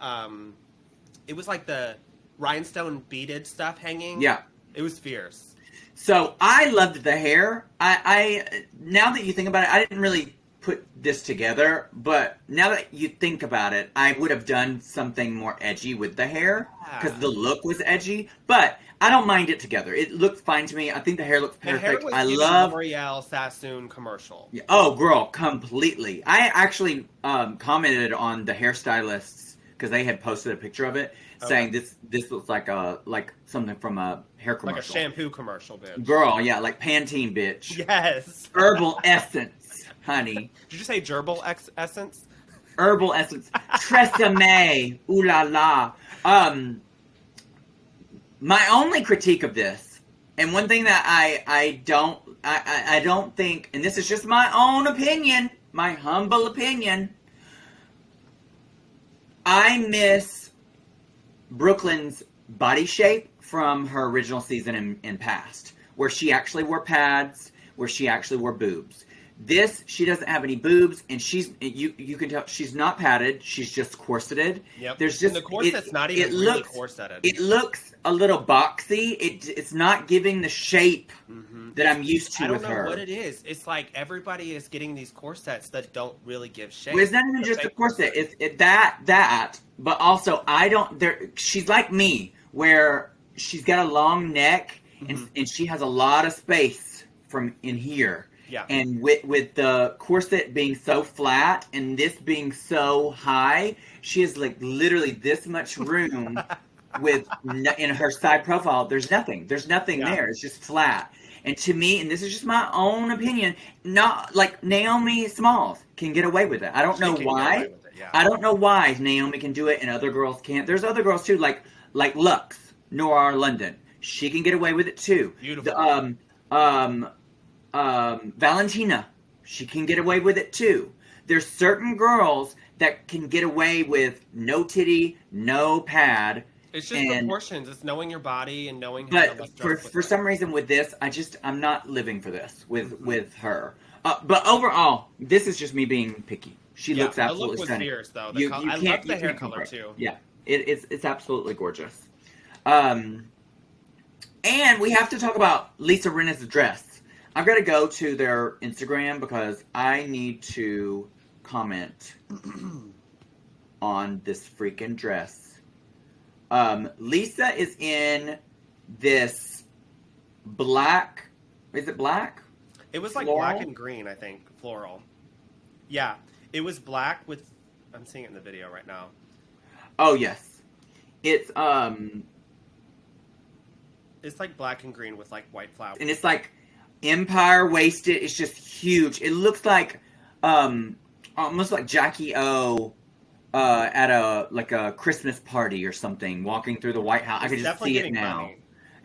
S4: It was like the rhinestone beaded stuff hanging.
S3: Yeah.
S4: It was fierce.
S3: So I loved the hair. I now that you think about it, I didn't really put this together, but now that you think about it, I would have done something more edgy with the hair because the look was edgy. But I don't mind it together. It looked fine to me. I think the hair looks
S4: The
S3: perfect.
S4: hair was
S3: I
S4: giving
S3: love.
S4: L'Oreal Sassoon commercial.
S3: Oh, girl, completely. I actually commented on the hairstylists because they had posted a picture of it, saying this looks like something from a hair commercial,
S4: Like a shampoo commercial, bitch.
S3: Girl, yeah, like Pantene, bitch.
S4: Yes.
S3: Herbal essence, honey.
S4: Did you say gerbil essence?
S3: Herbal essence. Tresemme. Ooh la la. My only critique of this, and one thing that I don't think, and this is just my own opinion, my humble opinion, I miss Brooklyn's body shape from her original season in past, where she actually wore pads, where she actually wore boobs. This, she doesn't have any boobs, and you can tell she's not padded. She's just corseted.
S4: Yep.
S3: There's just
S4: and the corset's not even really corseted.
S3: It looks a little boxy. It's not giving the shape that I'm used to with her.
S4: I don't know what it is. It's like everybody is getting these corsets that don't really give shape.
S3: Well, it's not even just a corset. It's that. But also, she's like me, where she's got a long neck, and she has a lot of space from in here.
S4: Yeah.
S3: And with the corset being so flat and this being so high, she has like literally this much room in her side profile. There's nothing there. It's just flat. And to me, and this is just my own opinion, not like Naomi Smalls can get away with it. I don't know why. I don't know why Naomi can do it and other girls can't. There's other girls too, like Lux, Nora London. She can get away with it too.
S4: Beautiful.
S3: Valentina, she can get away with it too. There's certain girls that can get away with no titty, no pad.
S4: It's just proportions. It's knowing your body and knowing how to
S3: But for some reason with this, I'm not living for this with her. But overall, this is just me being picky. She looks absolutely stunning.
S4: The look was fierce, though. I love the hair color too.
S3: Yeah, it's absolutely gorgeous. And we have to talk about Lisa Rinna's dress. I've got to go to their Instagram because I need to comment on this freaking dress. Lisa is in this black. Is it black?
S4: It was like
S3: floral?
S4: black and green, I think. Floral. Yeah. It was black with. I'm seeing it in the video right now.
S3: Oh, yes. It's
S4: like black and green with like white flowers.
S3: And it's like Empire waisted. It's just huge. It looks like almost like Jackie O at a Christmas party or something, walking through the White House. I could just see it now.
S4: Money.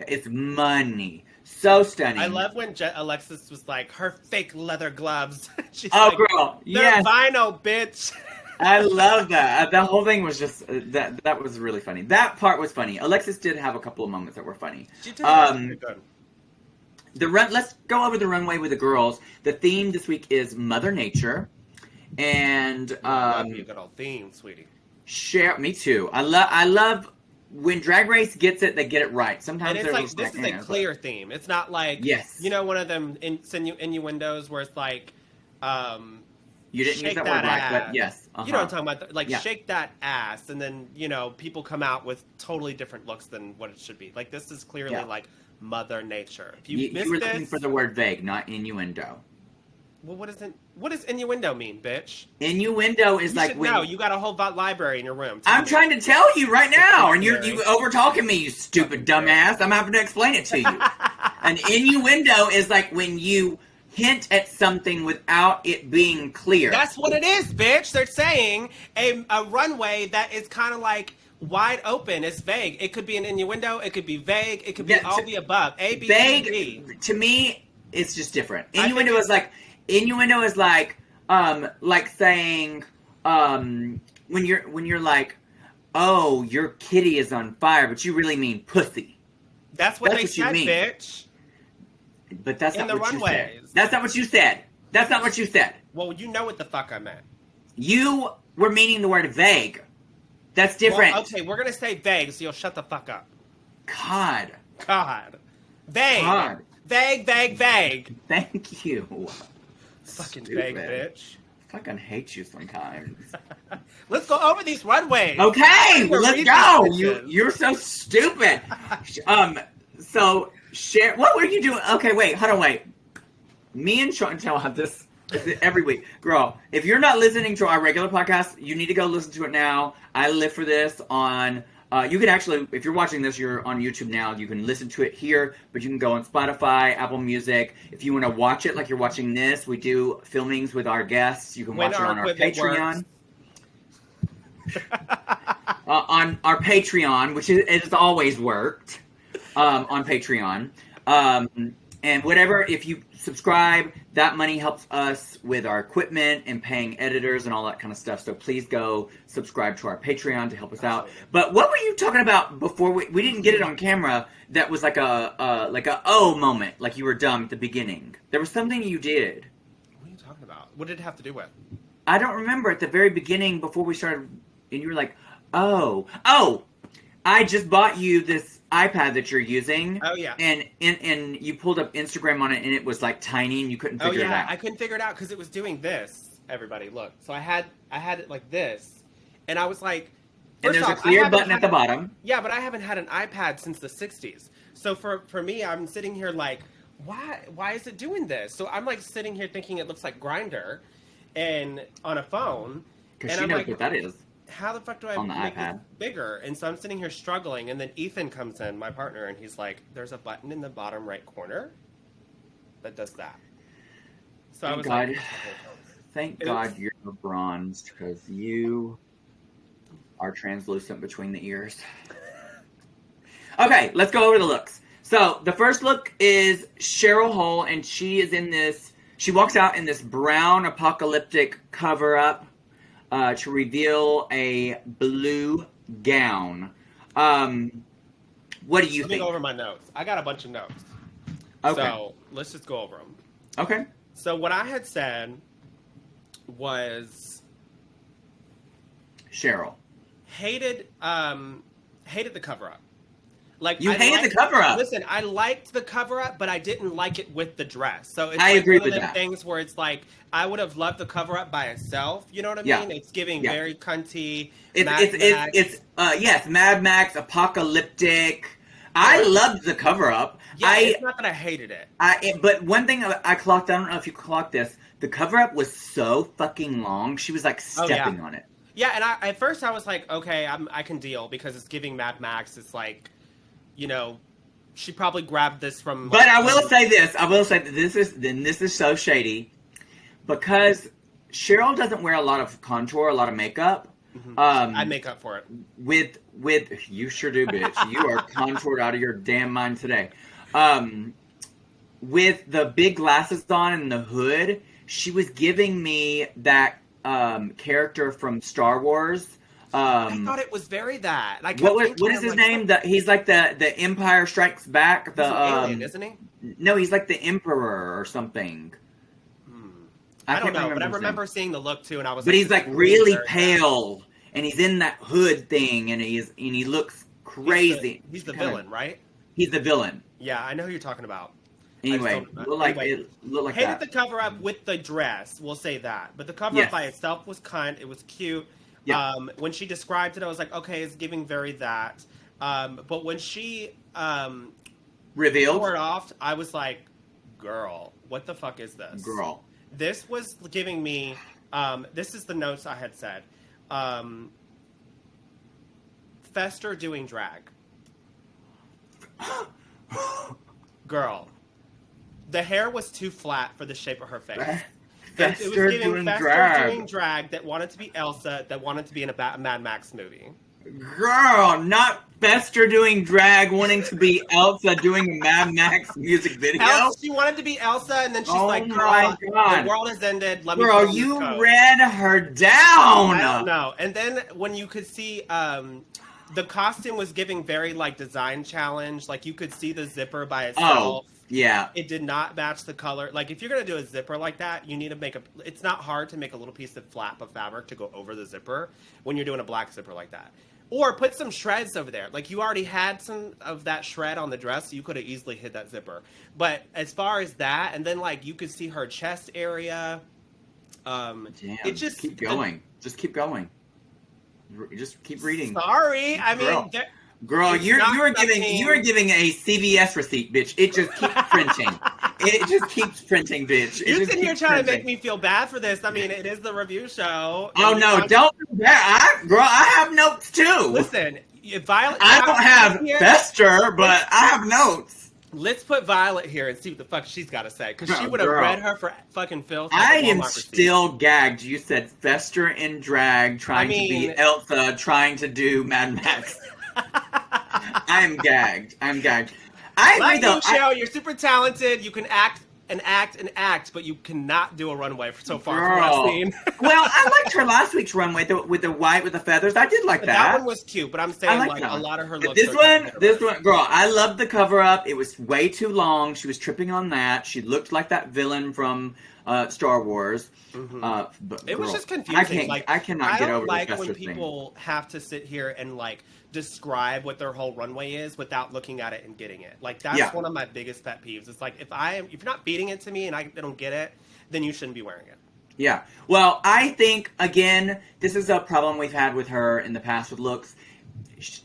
S3: It's money. So stunning.
S4: I love when Alexis was like, her fake leather gloves. She's
S3: girl.
S4: They're
S3: yes.
S4: vinyl, bitch.
S3: I love that. The whole thing was just that was really funny. That part was funny. Alexis did have a couple of moments that were funny.
S4: She did. Good.
S3: Let's go over the runway with the girls. The theme this week is Mother Nature, and
S4: love you, good old theme, sweetie.
S3: Me too. I love when Drag Race gets it. They get it right. Sometimes
S4: and it's like this is a clear theme. It's not like one of them innuendos where it's like.
S3: You didn't use that word right, but yes.
S4: You know what I'm talking about? Shake that ass, and then, people come out with totally different looks than what it should be. Like, this is clearly, like, Mother Nature. If you missed
S3: were
S4: this...
S3: looking for the word vague, not innuendo.
S4: Well, what does innuendo mean, bitch?
S3: Innuendo is like when...
S4: No, you got a whole library in your room.
S3: I'm trying to tell you right now, and you over-talking me, you stupid dumbass. I'm having to explain it to you. An innuendo is like when you... hint at something without it being clear.
S4: That's what it is, bitch. They're saying a runway that is kind of like wide open. It's vague. It could be an innuendo. It could be vague. It could be all the above. A, B,
S3: vague,
S4: C, D.
S3: To me, it's just different. Innuendo is like saying when you're like, oh, your kitty is on fire, but you really mean pussy.
S4: That's what they said, bitch.
S3: But that's not what you said. That's not what you said. That's not what you said.
S4: Well, you know what the fuck I meant.
S3: You were meaning the word vague. That's different.
S4: Well, okay, we're going to say vague, so you'll shut the fuck up.
S3: God.
S4: Vague.
S3: God.
S4: Vague.
S3: Thank you.
S4: Fucking vague, bitch.
S3: I fucking hate you sometimes.
S4: Let's go over these runways.
S3: Okay, let's go. You're so stupid. So... what were you doing? Okay, hold on. Me and Shontelle have this every week. Girl, if you're not listening to our regular podcast, you need to go listen to it now. I live for this on... you can actually, if you're watching this, you're on YouTube now. You can listen to it here, but you can go on Spotify, Apple Music. If you want to watch it like you're watching this, we do filmings with our guests. You can watch it on our Patreon. On our Patreon, which has always worked. On Patreon. And whatever, if you subscribe, that money helps us with our equipment and paying editors and all that kind of stuff. So please go subscribe to our Patreon to help us out. But what were you talking about before? We didn't get it on camera. That was like a oh moment, like you were dumb at the beginning. There was something you did.
S4: What are you you talking about? What did it have to do with?
S3: I don't remember at the very beginning before we started, and you were like, oh, I just bought you this iPad that you're using.
S4: Oh, yeah.
S3: And you pulled up Instagram on it, and it was like tiny, and you couldn't figure it out.
S4: I couldn't figure it out because it was doing this. Everybody, look. So I had it like this, and I was like,
S3: and there's a clear button at the bottom.
S4: Yeah, but I haven't had an iPad since the 60s. So for me, I'm sitting here like, why is it doing this? So I'm like sitting here thinking it looks like Grindr, and on a phone.
S3: Because she knows
S4: like,
S3: what that is.
S4: How the fuck do I make it bigger? And so I'm sitting here struggling, and then Ethan comes in, my partner, and he's like, "There's a button in the bottom right corner that does that." So I was like,
S3: "Thank God you're bronze, because you are translucent between the ears." Okay, let's go over the looks. So the first look is Cheryl Hole, and she is in this. She walks out in this brown apocalyptic cover-up to reveal a blue gown. What do you think?
S4: Let me go over my notes. I got a bunch of notes.
S3: Okay.
S4: So let's just go over them.
S3: Okay.
S4: So what I had said was
S3: Cheryl
S4: hated the cover-up. Like
S3: you hated the cover-up.
S4: Listen, I liked the cover-up, but I didn't like it with the dress. So it's
S3: I
S4: like
S3: agree
S4: one of
S3: with
S4: them
S3: that.
S4: things where it's like I would have loved the cover-up by itself. You know what I
S3: Yeah.
S4: mean? It's giving
S3: Yeah.
S4: very cunty.
S3: It's yes, Mad Max, apocalyptic. I loved the cover-up.
S4: Yeah, it's not that I hated it.
S3: But one thing I clocked, I don't know if you clocked this, the cover-up was so fucking long. She was like stepping on it.
S4: Yeah, and at first I was like, okay, I can deal because it's giving Mad Max. It's like, you know, she probably grabbed this from.
S3: But I will say this. I will say that this is so shady because Cheryl doesn't wear a lot of contour, a lot of makeup.
S4: Mm-hmm. I make up for it.
S3: With you sure do, bitch. You are contoured out of your damn mind today. With the big glasses on and the hood, she was giving me that character from Star Wars.
S4: I thought it was very that.
S3: What is his name? He's like the Empire Strikes Back. The
S4: he's an alien, isn't he?
S3: No, he's like the Emperor or something.
S4: I don't know, but I remember seeing the look too, and I was.
S3: But he's like really pale, and he's in that hood thing, and he looks crazy.
S4: He's the villain, right?
S3: He's the villain.
S4: Yeah, I know who you're talking about.
S3: Anyway, it looked like
S4: hated
S3: that.
S4: the cover up with the dress. We'll say that, but the cover up by itself was kind. It was cute.
S3: Yeah.
S4: When she described it, I was like, okay, it's giving very that. But when she
S3: revealed
S4: tore it off, I was like, girl, what the fuck is this?
S3: Girl.
S4: This was giving me, this is the notes I had said. Fester doing drag. Girl. The hair was too flat for the shape of her face.
S3: Fester
S4: it was giving
S3: doing
S4: Fester
S3: drag.
S4: doing drag that wanted to be Elsa, that wanted to be in a Mad Max movie.
S3: Girl, not Fester doing drag, wanting to be Elsa doing a Mad Max music video.
S4: She wanted to be Elsa, and then she's like, girl,
S3: my God.
S4: the world has ended. Let me
S3: Girl,
S4: put
S3: you
S4: coat.
S3: read her down.
S4: I don't know. And then when you could see, the costume was giving very like design challenge. Like you could see the zipper by itself.
S3: Oh, yeah.
S4: It did not match the color. Like if you're gonna do a zipper like that, you need to make it's not hard to make a little piece of flap of fabric to go over the zipper when you're doing a black zipper like that. Or put some shreds over there. Like you already had some of that shred on the dress, so you could have easily hit that zipper. But as far as that, and then like you could see her chest area.
S3: Damn,
S4: it just
S3: keep going. Just keep going. Just keep reading.
S4: Sorry, I mean,
S3: girl, you were giving a CVS receipt, bitch. It just keeps printing. It just keeps printing, bitch.
S4: You're sitting here trying to make me feel bad for this. I mean, it is the review show.
S3: Oh no, don't do that. I have notes too.
S4: Listen, Violet.
S3: I don't have Fester, but I have notes.
S4: Let's put Violet here and see what the fuck she's got to say, because she would have read her for fucking filth.
S3: I am still gagged. You said Fester in drag, trying to be Elsa, trying to do Mad Max. I am gagged. I agree, though.
S4: Cheryl, you're super talented. You can act and act, but you cannot do a runway so far
S3: Girl.
S4: from what I've seen.
S3: Well, I liked her last week's runway with the white with the feathers. I did like that.
S4: That one was cute, but I'm saying
S3: like
S4: like a lot of her
S3: But
S4: looks.
S3: this one, girl, I loved the cover up. It was way too long. She was tripping on that. She looked like that villain from Star Wars. But
S4: It was
S3: girl,
S4: just confusing.
S3: I cannot get over
S4: like
S3: this
S4: when
S3: thing.
S4: people have to sit here and like describe what their whole runway is without looking at it and getting it. Like that's one of my biggest pet peeves. It's like if you're not feeding it to me and I don't get it, then you shouldn't be wearing it.
S3: Yeah. Well, I think again, this is a problem we've had with her in the past with looks.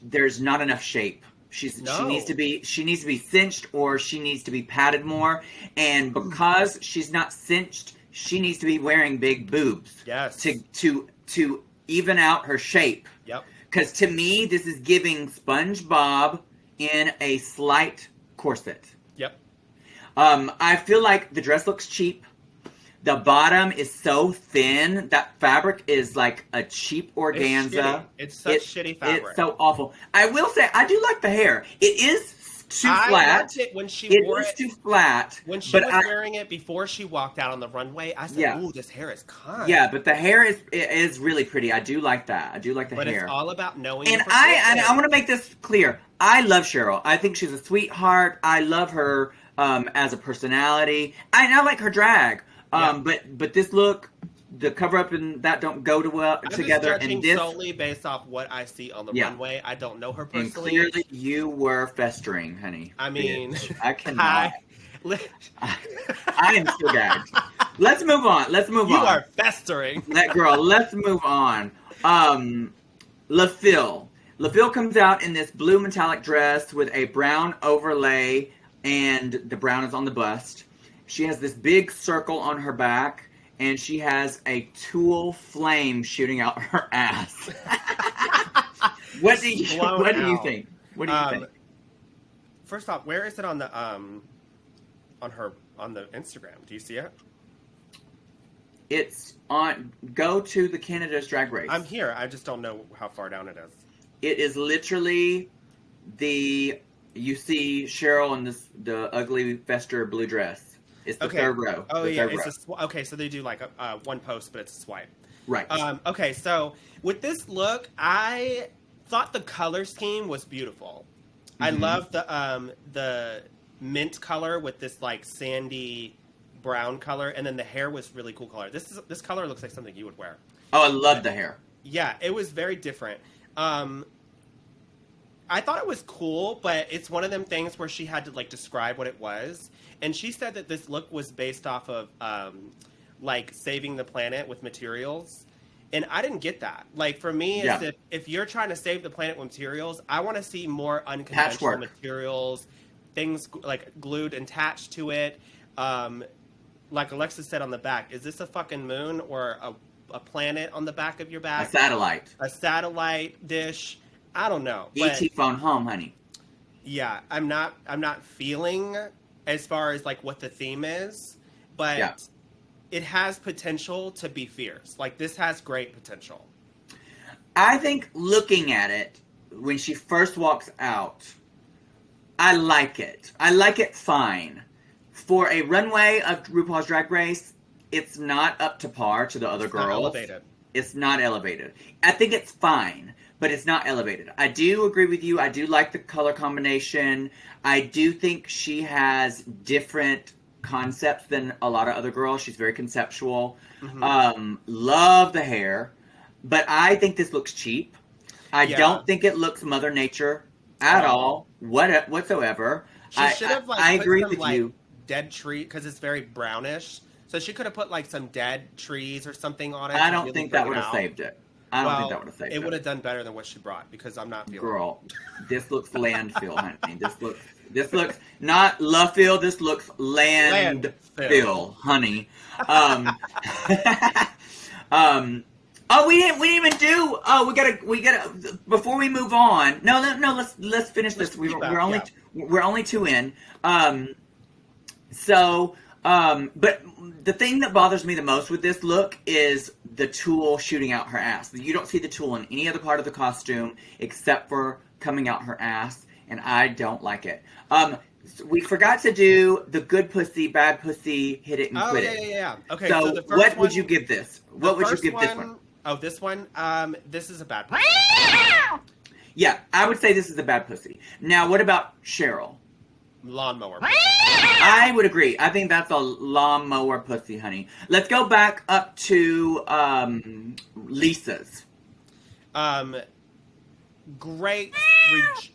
S3: There's not enough shape. She needs to be cinched or she needs to be padded more. And because she's not cinched, she needs to be wearing big boobs.
S4: Yes.
S3: To even out her shape.
S4: Yep.
S3: Because to me, this is giving SpongeBob in a slight corset.
S4: Yep.
S3: I feel like the dress looks cheap. The bottom is so thin. That fabric is like a cheap organza.
S4: It's such shitty fabric.
S3: It's so awful. I will say, I do like the hair. It is too flat.
S4: I liked it when she wore it.
S3: It is too flat.
S4: When she was wearing it before she walked out on the runway, I said, "Ooh, this hair is kind."
S3: Yeah, but the hair is really pretty. I do like that. I do like the hair.
S4: But it's all about knowing.
S3: And I want to make this clear. I love Cheryl. I think she's a sweetheart. I love her as a personality. I like her drag. But this look, the cover up and that don't go together.
S4: I'm just solely based off what I see on the runway. I don't know her personally.
S3: And clearly, you were festering, honey.
S4: I mean,
S3: I cannot. I am so gagged. Let's move on.
S4: You are festering.
S3: Let's move on. LeFil. LeFil comes out in this blue metallic dress with a brown overlay, and the brown is on the bust. She has this big circle on her back, and she has a tulle flame shooting out her ass. What do you think? What do you think?
S4: First off, where is it on the on the Instagram? Do you see it?
S3: It's on. Go to the Canada's Drag Race.
S4: I'm here. I just don't know how far down it is.
S3: It is literally you see Cheryl in the ugly Fester blue dress. It's the third row.
S4: Oh, yeah. Okay, so they do like a one post, but it's a swipe.
S3: Right.
S4: Okay, so with this look, I thought the color scheme was beautiful. Mm-hmm. I love the mint color with this like sandy brown color, and then the hair was really cool color. This color looks like something you would wear.
S3: Oh, I love the hair.
S4: Yeah, it was very different. I thought it was cool, but it's one of them things where she had to like describe what it was. And she said that this look was based off of like saving the planet with materials. And I didn't get that. Like for me, if you're trying to save the planet with materials, I want to see more unconventional materials, things like glued and attached to it. Like Alexis said on the back, is this a fucking moon or a planet on the back of your back?
S3: A satellite.
S4: A satellite dish. I don't know.
S3: ET phone home, honey.
S4: Yeah, I'm not feeling as far as like what the theme is, but it has potential to be fierce. Like this has great potential.
S3: I think looking at it when she first walks out, I like it. I like it fine. For a runway of RuPaul's Drag Race, it's not up to par to the other girls.
S4: Not elevated.
S3: It's not elevated. I think it's fine, but it's not elevated. I do agree with you. I do like the color combination. I do think she has different concepts than a lot of other girls. She's very conceptual. Mm-hmm. Love the hair, but I think this looks cheap. I don't think it looks Mother Nature at all, whatsoever.
S4: She should have
S3: I agree with you.
S4: Dead tree, because it's very brownish. So she could have put like some dead trees or something on it.
S3: I don't think that would have saved it. I don't think that would have saved it.
S4: It would have done better than what she brought, because I'm not feeling
S3: Girl, this looks landfill, honey. This looks not LeFil. This looks landfill, honey. Oh, we didn't even do. Oh, we gotta. Before we move on. No. Let's finish this. We're only two in. But the thing that bothers me the most with this look is the tulle shooting out her ass. You don't see the tulle in any other part of the costume except for coming out her ass, and I don't like it. We forgot to do the good pussy, bad pussy, hit it and
S4: Oh,
S3: quit
S4: yeah,
S3: it.
S4: yeah, yeah. Okay,
S3: So,
S4: the first
S3: what
S4: one,
S3: would you give this? What would you give this one?
S4: Oh, this one? This is a bad pussy.
S3: Yeah, I would say this is a bad pussy. Now, what about Cheryl?
S4: Lawnmower.
S3: I would agree. I think that's a lawnmower pussy, honey. Let's go back up to Lisa's.
S4: Great.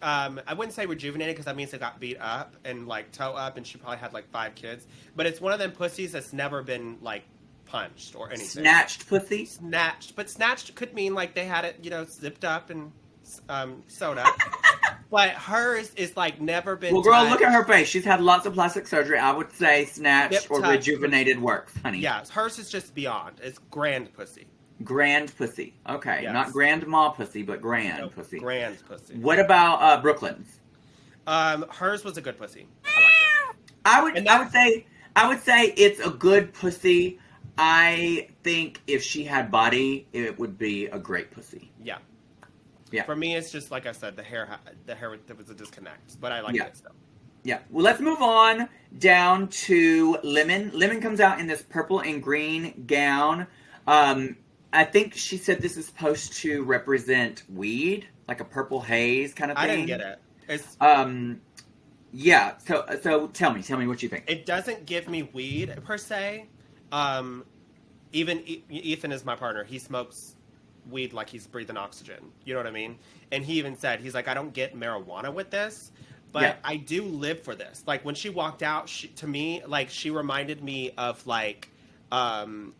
S4: I wouldn't say rejuvenated because that means it got beat up and like toe up, and she probably had like 5 kids. But it's one of them pussies that's never been like punched or anything.
S3: Snatched pussy?
S4: Snatched. But snatched could mean like they had it, zipped up and sewed up. But hers is like never been.
S3: Well, girl,
S4: touched.
S3: look at her face. She's had lots of plastic surgery. I would say snatched or rejuvenated works, honey.
S4: Yeah, hers is just beyond. It's grand pussy.
S3: Grand pussy. Okay,
S4: Yes.
S3: not grandma pussy, but grand pussy.
S4: Grand pussy.
S3: What about Brooklyn's?
S4: Hers was a good pussy. I liked it.
S3: I would say it's a good pussy. I think if she had body, it would be a great pussy.
S4: Yeah.
S3: Yeah.
S4: For me, it's just like I said, the hair there was a disconnect, but I like it still.
S3: Yeah. Well, let's move on down to Lemon. Lemon comes out in this purple and green gown. I think she said this is supposed to represent weed, like a purple haze kind of thing.
S4: I didn't get it. It's
S3: yeah. So tell me what you think.
S4: it doesn't give me weed per se. Even Ethan is my partner. He smokes weed like he's breathing oxygen. You know what I mean? And he even said, he's like, I don't get marijuana with this, but I do live for this. Like when she walked out, to me, like she reminded me of like some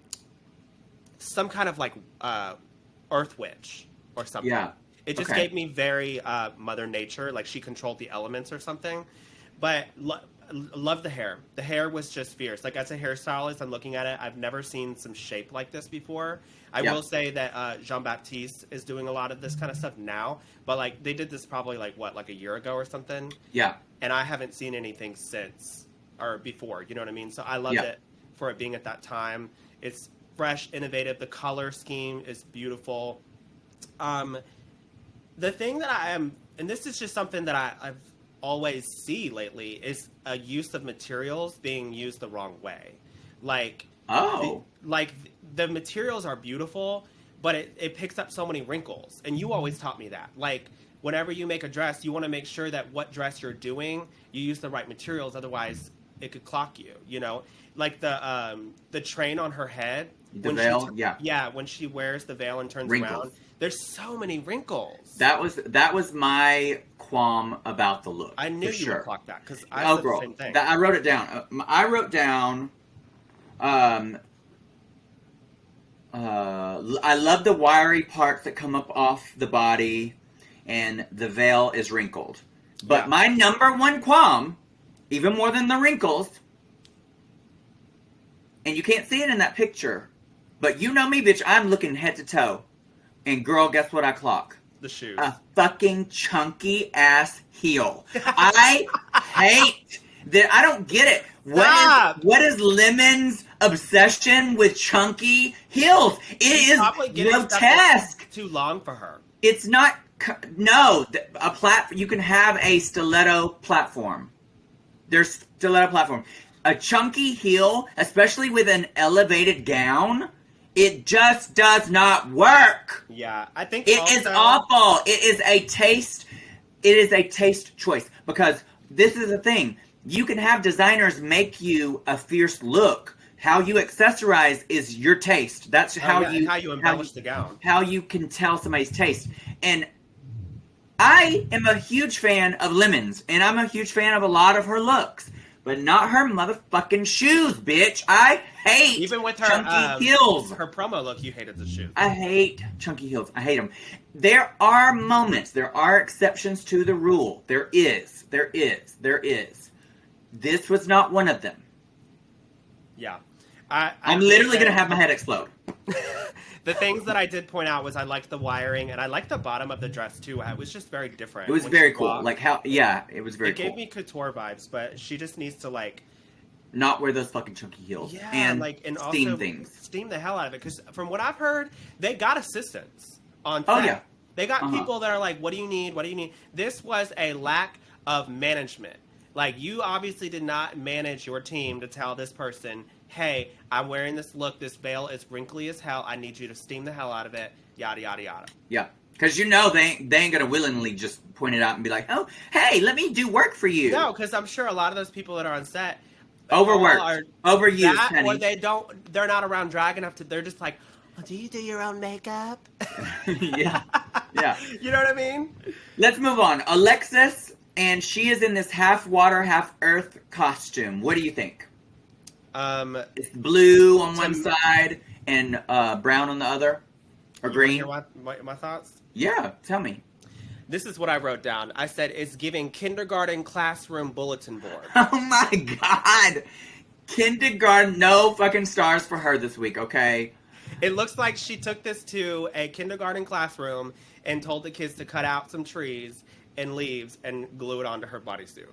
S4: kind of like earth witch or something. Yeah. It just gave me very Mother Nature, like she controlled the elements or something. But love the hair. The hair was just fierce. Like as a hairstylist, I'm looking at it. I've never seen some shape like this before. I will say that Jean-Baptiste is doing a lot of this kind of stuff now. But like they did this probably like a year ago or something. Yeah. And I haven't seen anything since or before. You know what I mean? So I loved it for it being at that time. It's fresh, innovative. The color scheme is beautiful. The thing that I am, and this is just something that I've always see lately, is a use of materials being used the wrong way. Like, the materials are beautiful, but it picks up so many wrinkles. And you always taught me that. Like, whenever you make a dress, you want to make sure that what dress you're doing, you use the right materials. Otherwise, it could clock you, you know? Like the train on her head.
S3: The veil,
S4: when she wears the veil and turns around, there's so many wrinkles.
S3: That was my qualm about the look.
S4: I knew you would clock that because I said the same thing.
S3: I wrote it down. I wrote down. I love the wiry parts that come up off the body, and the veil is wrinkled. But my number one qualm, even more than the wrinkles, and you can't see it in that picture, but you know me, bitch, I'm looking head to toe. And girl, guess what I clock?
S4: The shoes.
S3: A fucking chunky ass heel. I hate that. I don't get it. What is Lemon's obsession with chunky heels? It is grotesque.
S4: Too long for her.
S3: It's not. No, you can have a stiletto platform. There's stiletto platform. A chunky heel, especially with an elevated gown, it just does not work.
S4: Yeah, I think
S3: it is awful. It is a taste. It is a taste choice, because this is the thing. You can have designers make you a fierce look. How you accessorize is your taste. That's how you
S4: embellish the gown.
S3: How you can tell somebody's taste. And I am a huge fan of Lemon's, and I'm a huge fan of a lot of her looks. But not her motherfucking shoes, bitch. I hate
S4: even with her
S3: chunky heels.
S4: Her promo look, you hated the shoes.
S3: I hate chunky heels. I hate them. There are moments. There are exceptions to the rule. There is. This was not one of them.
S4: Yeah.
S3: I'm literally going to have my head explode.
S4: The things that I did point out was I liked the wiring, and I liked the bottom of the dress, too. It was just very different.
S3: It was very cool. Walked. Like how, it was very cool.
S4: It gave me couture vibes, but she just needs to, like...
S3: not wear those fucking chunky heels.
S4: Yeah,
S3: and
S4: steam
S3: also things.
S4: Steam the hell out of it, because from what I've heard, they got assistants on set. Oh, yeah. They got people that are like, what do you need? What do you need? This was a lack of management. Like, you obviously did not manage your team to tell this person, hey, I'm wearing this look. This veil is wrinkly as hell. I need you to steam the hell out of it. Yada, yada, yada.
S3: Yeah. Because they ain't going to willingly just point it out and be like, oh, hey, let me do work for you.
S4: No, because I'm sure a lot of those people that are on set
S3: overworked, overused,
S4: honey. Or they're not around drag enough to, they're just like, oh, do you do your own makeup?
S3: Yeah.
S4: You know what I mean?
S3: Let's move on. Alexis, and she is in this half water, half earth costume. What do you think? It's blue on one side and brown on the other, or green.
S4: Hear my thoughts?
S3: Yeah, tell me.
S4: This is what I wrote down. I said it's giving kindergarten classroom bulletin board.
S3: Oh my God, kindergarten! No fucking stars for her this week. Okay.
S4: It looks like she took this to a kindergarten classroom and told the kids to cut out some trees and leaves and glue it onto her bodysuit.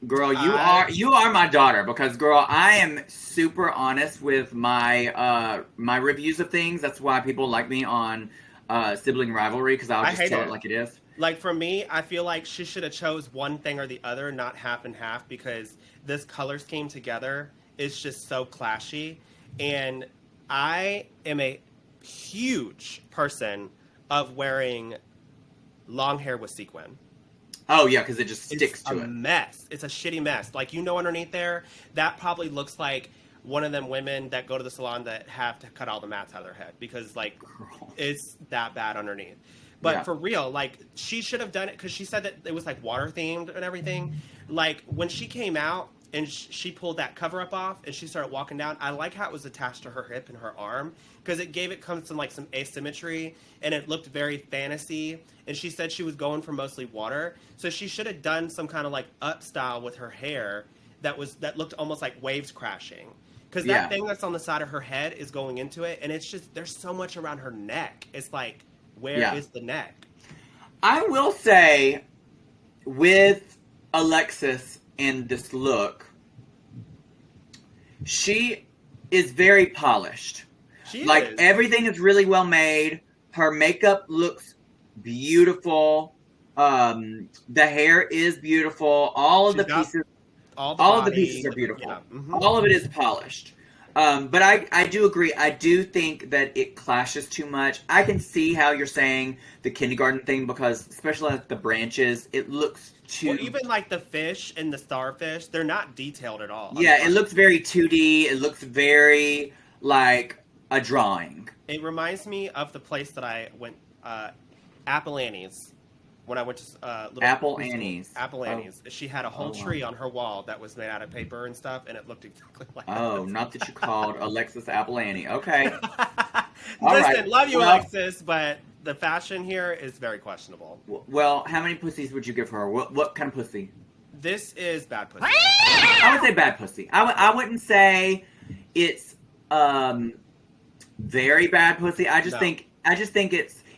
S3: Girl, you are my daughter, because girl, I am super honest with my my reviews of things. That's why people like me on Sibling Rivalry, because I'll just tell it like it is.
S4: Like, for me, I feel like she should have chose one thing or the other, not half and half, because this color scheme together is just so clashy. And I am a huge person of wearing long hair with sequin.
S3: Oh, yeah, because it just sticks to it.
S4: It's a mess. It's a shitty mess. Like, underneath there, that probably looks like one of them women that go to the salon that have to cut all the mats out of their head, because, like, it's that bad underneath. But for real, like, she should have done it, because she said that it was, like, water-themed and everything. Like, when she came out and she pulled that cover-up off and she started walking down, I like how it was attached to her hip and her arm, because it gave it some asymmetry, and it looked very fantasy. And she said she was going for mostly water, so she should have done some kind of, like, up style with her hair that looked almost like waves crashing. Because that thing that's on the side of her head is going into it, and it's just, there's so much around her neck. It's like, where is the neck?
S3: I will say, with Alexis in this look, she is very polished.
S4: She
S3: like,
S4: is.
S3: Everything is really well made. Her makeup looks beautiful. The hair is beautiful. All of the pieces are beautiful.
S4: Yeah. Mm-hmm.
S3: All of it is polished. But I do agree. I do think that it clashes too much. I can see how you're saying the kindergarten thing, because especially like the branches, it looks too...
S4: Or even like the fish and the starfish, they're not detailed at all.
S3: Yeah, it looks very 2D. It looks very like a drawing.
S4: It reminds me of the place that I went, Apple Annie's. When I went to
S3: Apple Annie's.
S4: Apple Annie's. She had a whole tree on her wall that was made out of paper and stuff, and it looked exactly like that.
S3: Oh, not that you called Alexis Apple Annie. Okay.
S4: Listen, love you, Alexis, but the fashion here is very questionable.
S3: Well, how many pussies would you give her? What kind of pussy?
S4: This is bad pussy.
S3: I would say bad pussy. I wouldn't say it's very bad pussy. I just think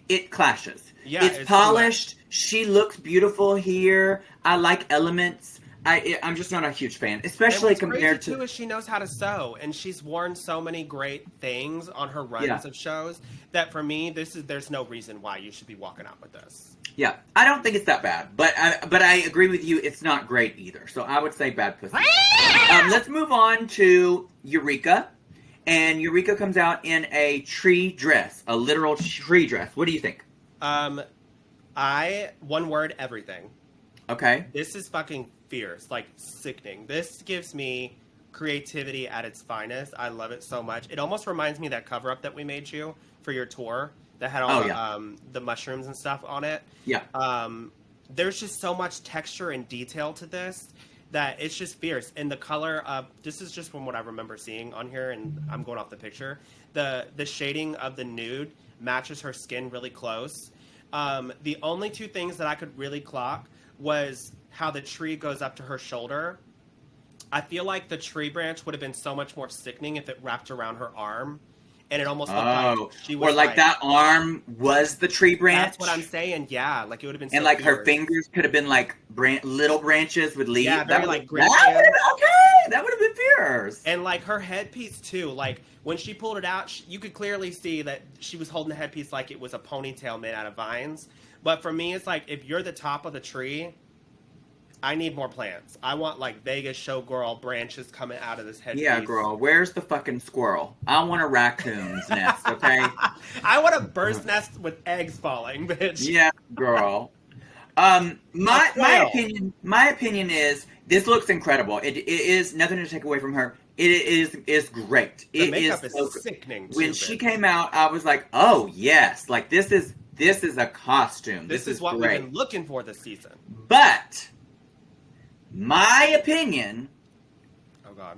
S3: it clashes.
S4: Yeah,
S3: it's polished. She looks beautiful here. I like elements. I'm just not a huge fan, especially compared to...
S4: Too, is she knows how to sew, and she's worn so many great things on her runs of shows that for me, there's no reason why you should be walking out with this.
S3: Yeah, I don't think it's that bad, but I agree with you. It's not great either, so I would say bad pussy. Let's move on to Eureka, and Eureka comes out in a tree dress, a literal tree dress. What do you think?
S4: One word, everything.
S3: Okay.
S4: This is fucking fierce, like sickening. This gives me creativity at its finest. I love it so much. It almost reminds me of that cover up that we made you for your tour that had all the mushrooms and stuff on it.
S3: Yeah.
S4: There's just so much texture and detail to this that it's just fierce. And the color of this is just from what I remember seeing on here, and I'm going off the picture. The shading of the nude matches her skin really close. The only two things that I could really clock was how the tree goes up to her shoulder. I feel like the tree branch would have been so much more sickening if it wrapped around her arm. And it almost looked like she was...
S3: Or like that arm was the tree branch?
S4: That's what I'm saying, yeah. Like it would have been so
S3: And like
S4: fierce.
S3: her fingers could have been like little branches with leaves.
S4: Yeah, very like great.
S3: That would have been fierce.
S4: And like her headpiece too. Like when she pulled it out, you could clearly see that she was holding the headpiece like it was a ponytail made out of vines. But for me, it's like if you're the top of the tree... I need more plants. I want like Vegas showgirl branches coming out of this headpiece.
S3: Yeah, girl. Where's the fucking squirrel? I want a raccoon's nest, okay?
S4: I want a bird's nest with eggs falling, bitch.
S3: Yeah, girl. My opinion is this looks incredible. It is nothing to take away from her. It is great.
S4: The makeup is sickening.
S3: When she came out, I was like, oh yes, like this is a costume.
S4: This is what
S3: great.
S4: we've been looking for this season.
S3: But my opinion.
S4: Oh God.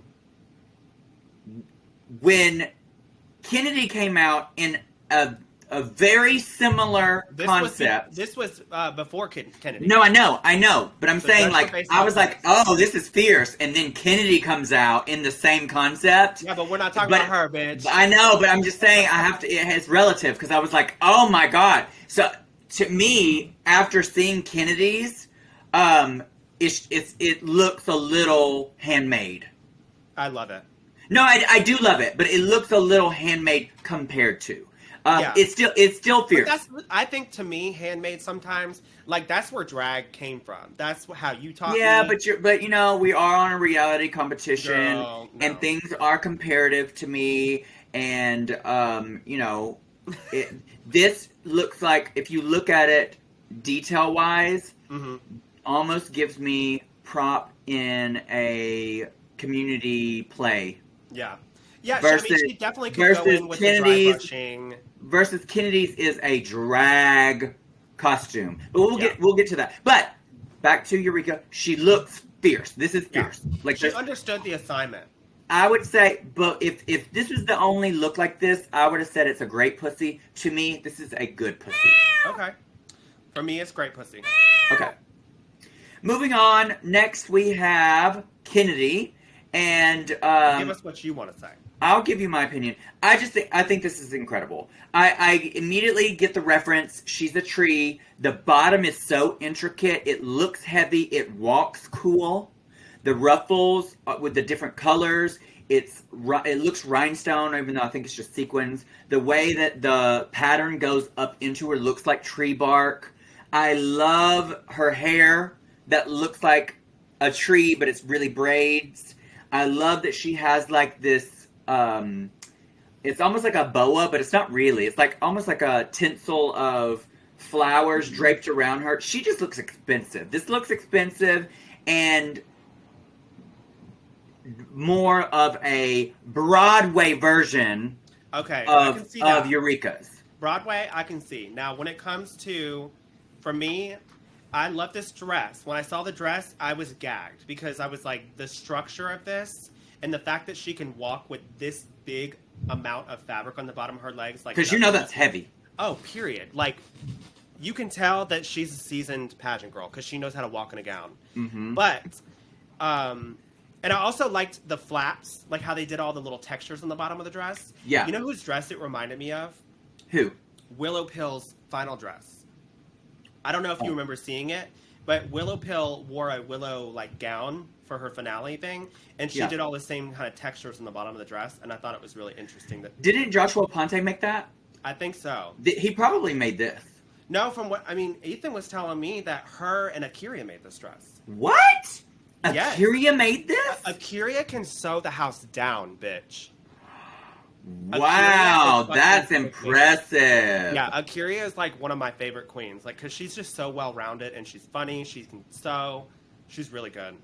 S3: When Kennedy came out in a very similar concept.
S4: This was before Kennedy.
S3: No, I know. But I'm saying, like, I was like, oh, this is fierce. And then Kennedy comes out in the same concept.
S4: Yeah, but we're not talking about her, bitch.
S3: I know, but I'm just saying it's relative. Because I was like, oh my God. So, to me, after seeing Kennedy's, it looks a little handmade.
S4: I love it.
S3: No, I do love it. But it looks a little handmade compared to.
S4: Yeah.
S3: It's still fierce.
S4: I think to me, handmade sometimes, like that's where drag came from. That's how you taught
S3: yeah,
S4: me.
S3: but you know, we are on a reality competition,
S4: Girl, no.
S3: and things are comparative to me, and you know, this looks like, if you look at it detail wise, almost gives me prop in a community play.
S4: Yeah. Yeah,
S3: versus,
S4: I mean, she definitely could go in with the dry brushing.
S3: Versus Kennedy's is a drag costume. But we'll get to that. But back to Eureka, she looks fierce. This is fierce.
S4: Yeah.
S3: Like
S4: she understood the assignment.
S3: I would say, but if this was the only look like this, I would have said it's a great pussy. To me, this is a good pussy.
S4: Okay. For me, it's great pussy.
S3: Okay. Moving on, next we have Kennedy. And
S4: give us what you want to say.
S3: I'll give you my opinion. I think this is incredible. I immediately get the reference. She's a tree. The bottom is so intricate. It looks heavy. It walks cool. The ruffles with the different colors. It looks rhinestone, even though I think it's just sequins. The way that the pattern goes up into her looks like tree bark. I love her hair that looks like a tree, but it's really braids. I love that she has like this, it's almost like a boa, but it's not really. It's like almost like a tinsel of flowers draped around her. She just looks expensive. This looks expensive and more of a Broadway version
S4: I can see
S3: of Eureka's.
S4: Broadway, I can see. Now, when it comes to, for me, I love this dress. When I saw the dress, I was gagged because I was like, the structure of this and the fact that she can walk with this big amount of fabric on the bottom of her legs. Like,
S3: because you know that's heavy.
S4: Oh, period. Like, you can tell that she's a seasoned pageant girl because she knows how to walk in a gown.
S3: Mm-hmm.
S4: But, and I also liked the flaps, like how they did all the little textures on the bottom of the dress.
S3: Yeah.
S4: You know whose dress it reminded me of?
S3: Who?
S4: Willow Pill's final dress. I don't know if you remember seeing it, but Willow Pill wore a willow like gown for her finale thing, and she did all the same kind of textures on the bottom of the dress, and I thought it was really interesting.
S3: Didn't Joshua Ponte make that?
S4: I think so.
S3: He probably made this.
S4: No, from what I mean, Ethan was telling me that her and Akira made this dress.
S3: What?
S4: Yes.
S3: Akira made this?
S4: Akira can sew the house down, bitch.
S3: Wow, that's impressive.
S4: Yeah, Akira is like one of my favorite queens, like because she's just so well rounded and she's funny. She can sew. She's really good.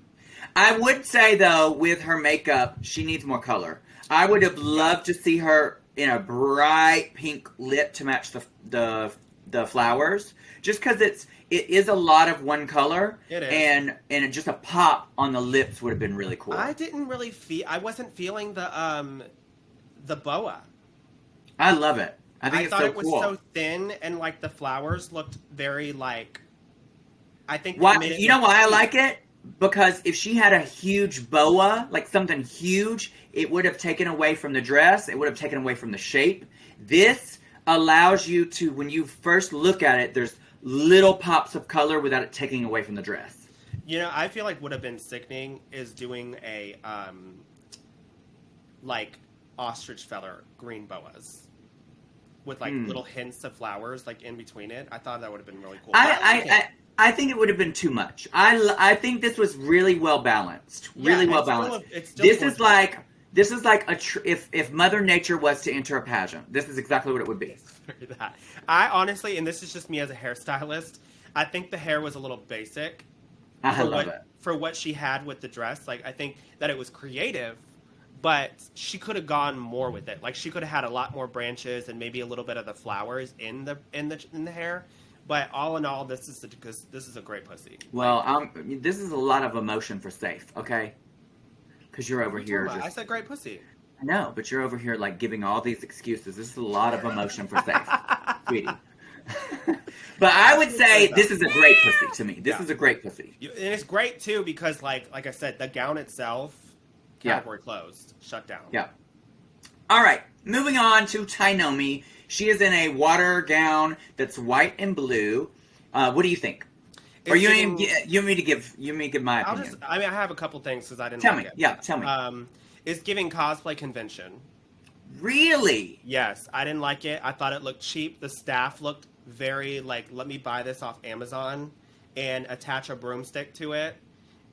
S3: I would say though, with her makeup, she needs more color. I would have loved to see her in a bright pink lip to match the flowers, just because it is a lot of one color.
S4: It is,
S3: and just a pop on the lips would have been really cool.
S4: I wasn't feeling the boa.
S3: I love it. I think it's so cool. I thought it was
S4: so thin, and like the flowers looked very like. I think.
S3: Why? You know why I like it? Because if she had a huge boa, like something huge, it would have taken away from the dress. It would have taken away from the shape. This allows you to, when you first look at it, there's little pops of color without it taking away from the dress.
S4: You know, I feel like would have been sickening is doing a like ostrich feather green boas with like little hints of flowers like in between it. I thought that would have been really cool.
S3: I think it would have been too much. I think this was really well balanced. Really well balanced. This is like if Mother Nature was to enter a pageant. This is exactly what it would be.
S4: That. I honestly, and this is just me as a hairstylist, I think the hair was a little basic.
S3: I love it.
S4: For what she had with the dress. Like, I think that it was creative, but she could have gone more with it. Like, she could have had a lot more branches and maybe a little bit of the flowers in the hair. But all in all, this is a great pussy.
S3: Well, this is a lot of emotion for Safe, okay? Because you're over here.
S4: I said great pussy.
S3: I know, but you're over here like giving all these excuses. This is a lot of emotion for Safe, sweetie. But I would say this is a great pussy to me. This is a great pussy.
S4: And it's great too because, like I said, the gown itself, category closed, shut down.
S3: Yeah. All right, moving on to Tyomi. She is in a water gown that's white and blue. What do you think? Or you want me to give my opinion?
S4: I have a couple things because I didn't
S3: tell
S4: like
S3: me.
S4: it.
S3: Yeah, tell me.
S4: It's giving cosplay convention.
S3: Really?
S4: Yes, I didn't like it. I thought it looked cheap. The staff looked very like, let me buy this off Amazon and attach a broomstick to it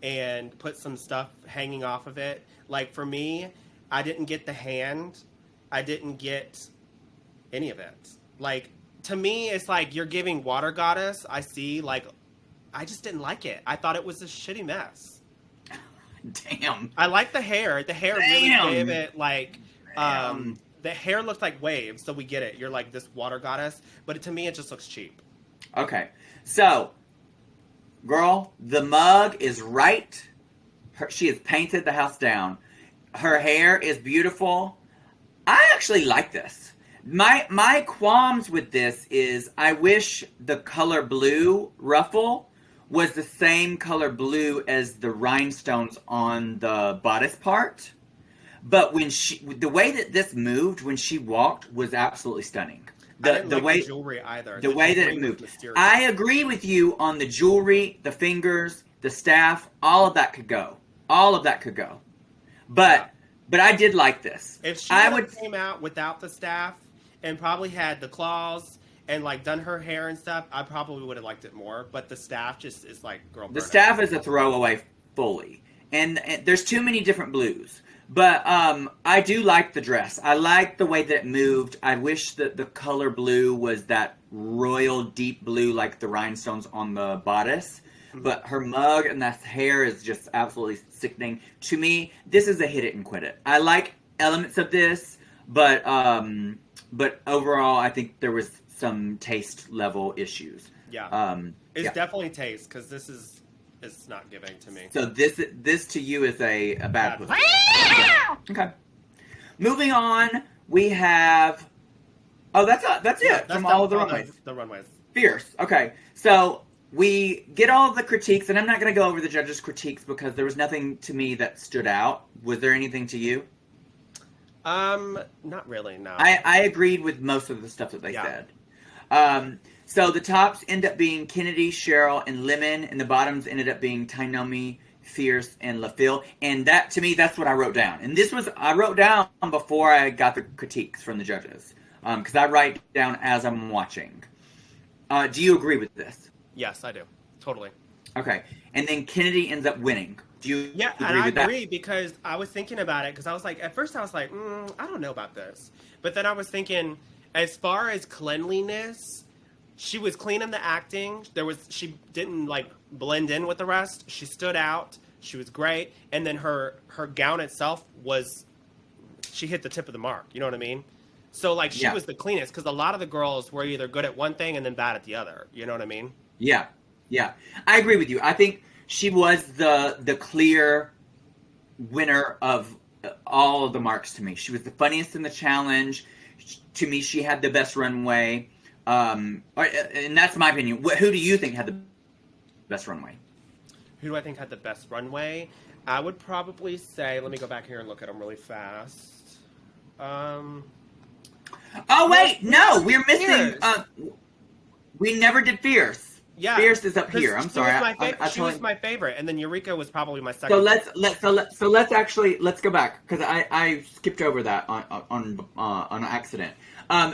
S4: and put some stuff hanging off of it. Like, for me, I didn't get the hand. I didn't get any of it. Like, to me, it's like you're giving water goddess. I see, like, I just didn't like it. I thought it was a shitty mess.
S3: Damn.
S4: I like the hair. The hair really gave it, like, the hair looked like waves, so we get it. You're like this water goddess. But to me, it just looks cheap.
S3: Okay. So, girl, the mug is right. She has painted the house down. Her hair is beautiful. I actually like this. My qualms with this is I wish the color blue ruffle was the same color blue as the rhinestones on the bodice part. But the way that this moved when she walked was absolutely stunning. The way
S4: the jewelry either.
S3: The way that it moved. I agree with you on the jewelry, the fingers, the staff. All of that could go. But I did like this.
S4: If she came out without the staff and probably had the claws and like done her hair and stuff, I probably would have liked it more. But the staff just is like, girl.
S3: The staff is a throwaway fully, and there's too many different blues. But I do like the dress. I like the way that it moved. I wish that the color blue was that royal deep blue like the rhinestones on the bodice. Mm-hmm. But her mug and that hair is just absolutely sickening. To me, this is a hit it and quit it. I like elements of this, but overall, I think there was some taste level issues.
S4: Yeah. It's definitely taste, because this is... It's not giving to me.
S3: So this to you is a bad pussy. Yeah. Okay. Moving on, we have. Oh, that's it from all of the runways.
S4: The runways.
S3: Fierce. Okay, so we get all of the critiques, and I'm not going to go over the judges' critiques because there was nothing to me that stood out. Was there anything to you?
S4: Not really. No.
S3: I agreed with most of the stuff that they said. So the tops end up being Kennedy, Cheryl, and Lemon, and the bottoms ended up being Tyomi, Fierce, and LeFil. And that, to me, that's what I wrote down. And I wrote down before I got the critiques from the judges, because I write down as I'm watching. Do you agree with this?
S4: Yes, I do. Totally.
S3: Okay. And then Kennedy ends up winning. Do you agree with that?
S4: Yeah, and I agree, because I was thinking about it, because I was like, at first I was like, I don't know about this. But then I was thinking, as far as cleanliness... She was clean in the acting. She didn't like blend in with the rest. She stood out. She was great. And then her gown itself she hit the tip of the mark. You know what I mean? So like she was the cleanest, because a lot of the girls were either good at one thing and then bad at the other. You know what I mean?
S3: Yeah. I agree with you. I think she was the clear winner of all of the marks to me. She was the funniest in the challenge. To me, she had the best runway. And that's my opinion. Who do you think had the best runway?
S4: Who do I think had the best runway? I would probably say, let me go back here and look at them really fast.
S3: Oh, wait, no, we're missing, we never did Fierce.
S4: Yeah.
S3: Fierce is up here. I'm sorry.
S4: She was my favorite, and then Eureka was probably my second.
S3: So let's go back, because I skipped over that on accident.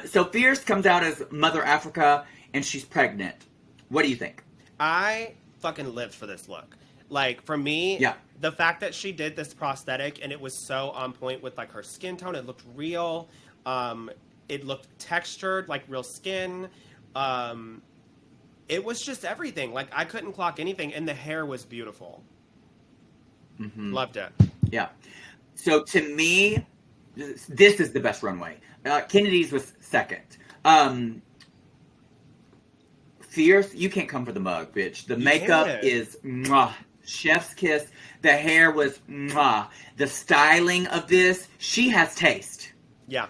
S3: So Fierce comes out as Mother Africa, and she's pregnant. What do you think?
S4: I fucking lived for this look. Like, for me,
S3: Yeah.
S4: the fact that she did this prosthetic and it was so on point with, like, her skin tone, it looked real. It looked textured, like real skin. It was just everything. Like, I couldn't clock anything, and the hair was beautiful.
S3: Mm-hmm.
S4: Loved it.
S3: Yeah. So to me, this is the best runway. Kennedy's was second. Fierce, you can't come for the mug, bitch. The makeup is mwah, chef's kiss. The hair was mwah. The styling of this, she has taste.
S4: Yeah.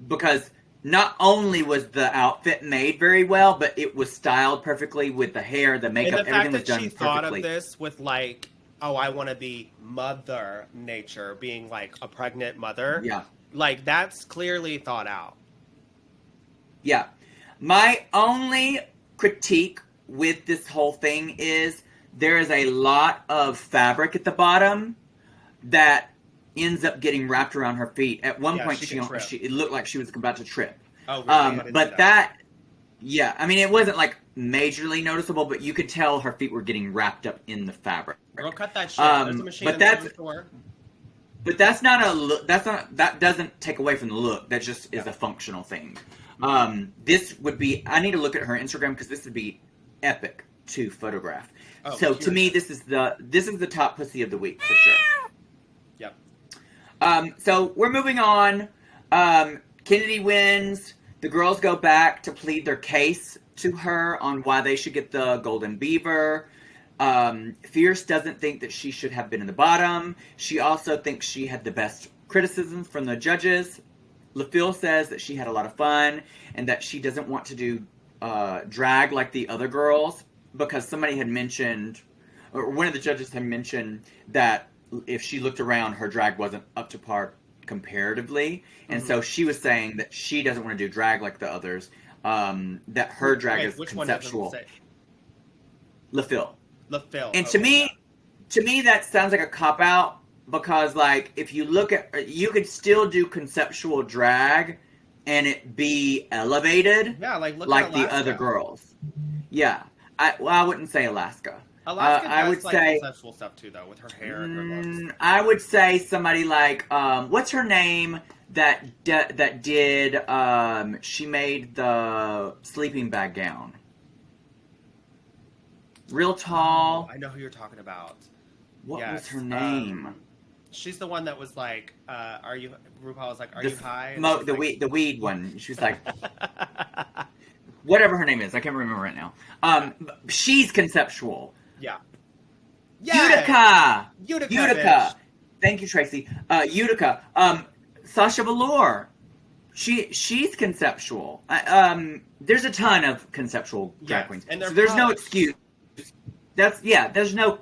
S3: Because not only was the outfit made very well, but it was styled perfectly with the hair, the makeup,
S4: and the
S3: everything was
S4: fact
S3: done
S4: that she
S3: perfectly.
S4: thought of this with, like, oh, I want to be Mother Nature, being, like, a pregnant mother.
S3: Yeah.
S4: Like, that's clearly thought out.
S3: Yeah. My only critique with this whole thing is there is a lot of fabric at the bottom that ends up getting wrapped around her feet. At one point, it looked like she was about to trip.
S4: Oh, really?
S3: But yeah, I mean, it wasn't like majorly noticeable, but you could tell her feet were getting wrapped up in the fabric.
S4: Girl, cut that shit. There's a machine
S3: but
S4: in
S3: that's
S4: the store.
S3: But that's not a look. That doesn't take away from the look. That just is a functional thing. This would be. I need to look at her Instagram because this would be epic to photograph.
S4: Oh,
S3: so to me, this is the top pussy of the week for sure.
S4: Yep.
S3: So we're moving on. Kennedy wins. The girls go back to plead their case to her on why they should get the golden beaver. Fierce doesn't think that she should have been in the bottom. She also thinks she had the best criticisms from the judges. LeFil says that she had a lot of fun and that she doesn't want to do drag like the other girls because somebody had mentioned, or one of the judges had mentioned that if she looked around, her drag wasn't up to par comparatively. And so she was saying that she doesn't want to do drag like the others, that her drag is conceptual. LeFil. And to me, that sounds like a cop-out because, like, if you look at, you could still do conceptual drag and it be elevated,
S4: like
S3: the other girls. Yeah, I wouldn't say Alaska.
S4: Alaska does,
S3: I would say
S4: conceptual stuff too, though, with her hair and her looks.
S3: I would say somebody like what's her name that did she made the sleeping bag gown. Real tall.
S4: I know who you're talking about.
S3: What was her name?
S4: She's the one that was like, RuPaul was like, are you high?
S3: The weed one. She was like, whatever her name is. I can't remember right now. She's conceptual.
S4: Yeah.
S3: Utica.
S4: Bitch.
S3: Thank you, Tracy. Utica. Sasha Velour. She's conceptual. There's a ton of conceptual drag queens.
S4: And
S3: so there's no excuse. There's no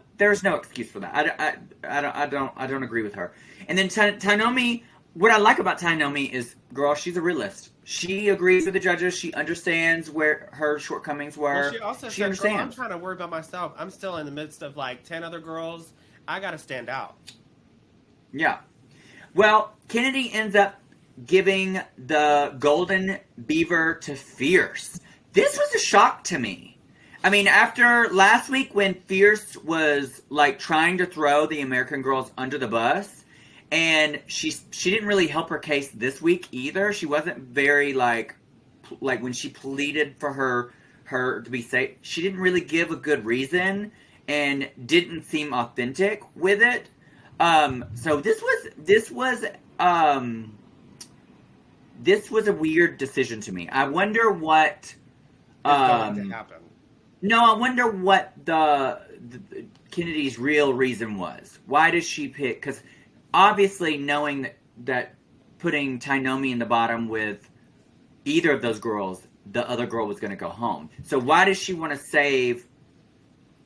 S3: excuse for that. I don't agree with her. And then Tyomi, what I like about Tyomi is, girl, she's a realist. She agrees with the judges. She understands where her shortcomings were.
S4: Well, she also said,
S3: understands.
S4: Girl, I'm trying to worry about myself. I'm still in the midst of like 10 other girls. I got to stand out.
S3: Yeah. Well, Kennedy ends up giving the golden beaver to Fierce. This was a shock to me. I mean, after last week when Fierce was like trying to throw the American girls under the bus, and she didn't really help her case this week either. She wasn't very like when she pleaded for her to be safe. She didn't really give a good reason and didn't seem authentic with it. So this was a weird decision to me. I wonder what
S4: going to happen.
S3: No, I wonder what the Kennedy's real reason was. Why did she pick? Because obviously, knowing that putting Tyomi in the bottom with either of those girls, the other girl was going to go home. So why does she want to save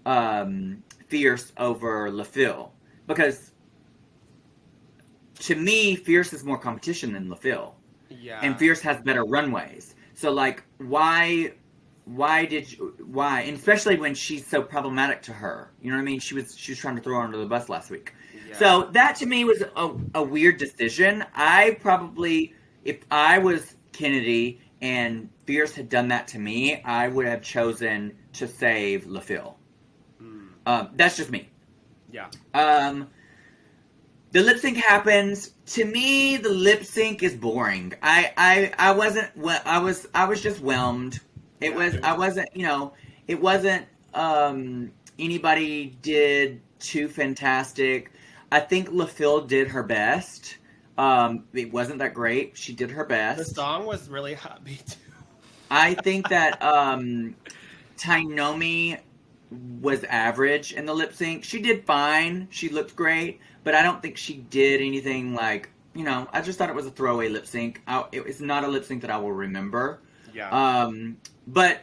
S3: Fierce over LeFil? Because to me, Fierce is more competition than LeFil.
S4: Yeah.
S3: And Fierce has better runways. So like, why, and especially when she's so problematic to her, you know what I mean? She was trying to throw her under the bus last week. Yeah. So that to me was a weird decision. I probably, if I was Kennedy and Fierce had done that to me, I would have chosen to save LeFil. That's just me.
S4: Yeah.
S3: The lip sync happens. To me, the lip sync is boring. I was just whelmed. It wasn't anybody did too fantastic. I think LeFil did her best. It wasn't that great. She did her best.
S4: The song was really upbeat too.
S3: I think that Tyomi was average in the lip sync. She did fine. She looked great, but I don't think she did anything like, I just thought it was a throwaway lip sync. It's not a lip sync that I will remember.
S4: Yeah.
S3: But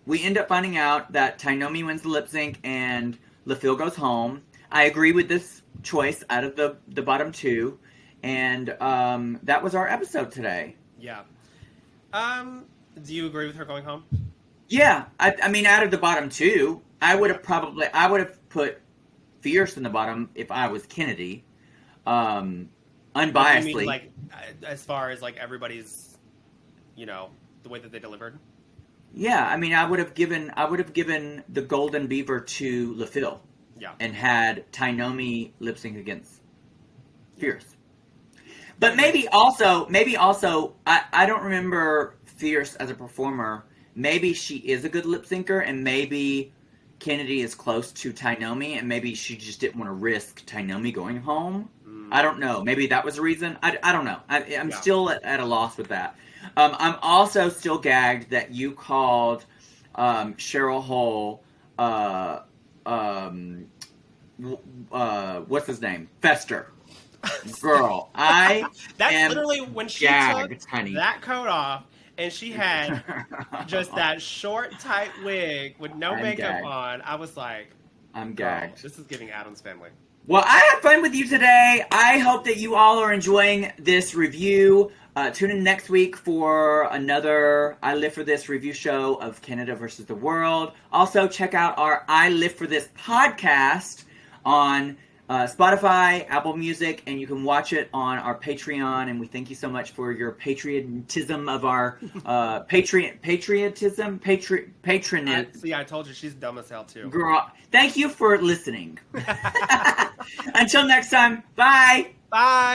S3: we end up finding out that Tyomi wins the lip sync and LeFil goes home. I agree with this choice out of the bottom two. And that was our episode today.
S4: Yeah. Do you agree with her going home?
S3: Yeah. I mean, out of the bottom two, I would have put Fierce in the bottom if I was Kennedy. Unbiasedly.
S4: You mean, like, as far as, like, everybody's, the way that they delivered?
S3: Yeah, I mean, I would have given the Golden Beaver to LeFil.
S4: Yeah.
S3: And had Tyomi lip sync against Fierce. But maybe also, I don't remember Fierce as a performer. Maybe she is a good lip syncer, and maybe Kennedy is close to Tyomi, and maybe she just didn't want to risk Tyomi going home. I don't know. Maybe that was the reason. I don't know. I'm still at a loss with that. I'm also still gagged that you called Cheryl Hole, what's his name? Fester. Girl, that's
S4: literally when she
S3: gagged,
S4: took
S3: honey.
S4: That coat off, and she had just that short, tight wig with no makeup
S3: gagged.
S4: On. I was like,
S3: I'm gagged.
S4: This is giving Addams Family.
S3: Well, I had fun with you today. I hope that you all are enjoying this review. Tune in next week for another I Live For This review show of Canada versus the World. Also, check out our I Live For This podcast on Spotify, Apple Music, and you can watch it on our Patreon. And we thank you so much for your patriotism of our patriotism.
S4: See, I told you she's dumb as hell too.
S3: Girl, thank you for listening. Until next time, bye.
S4: Bye.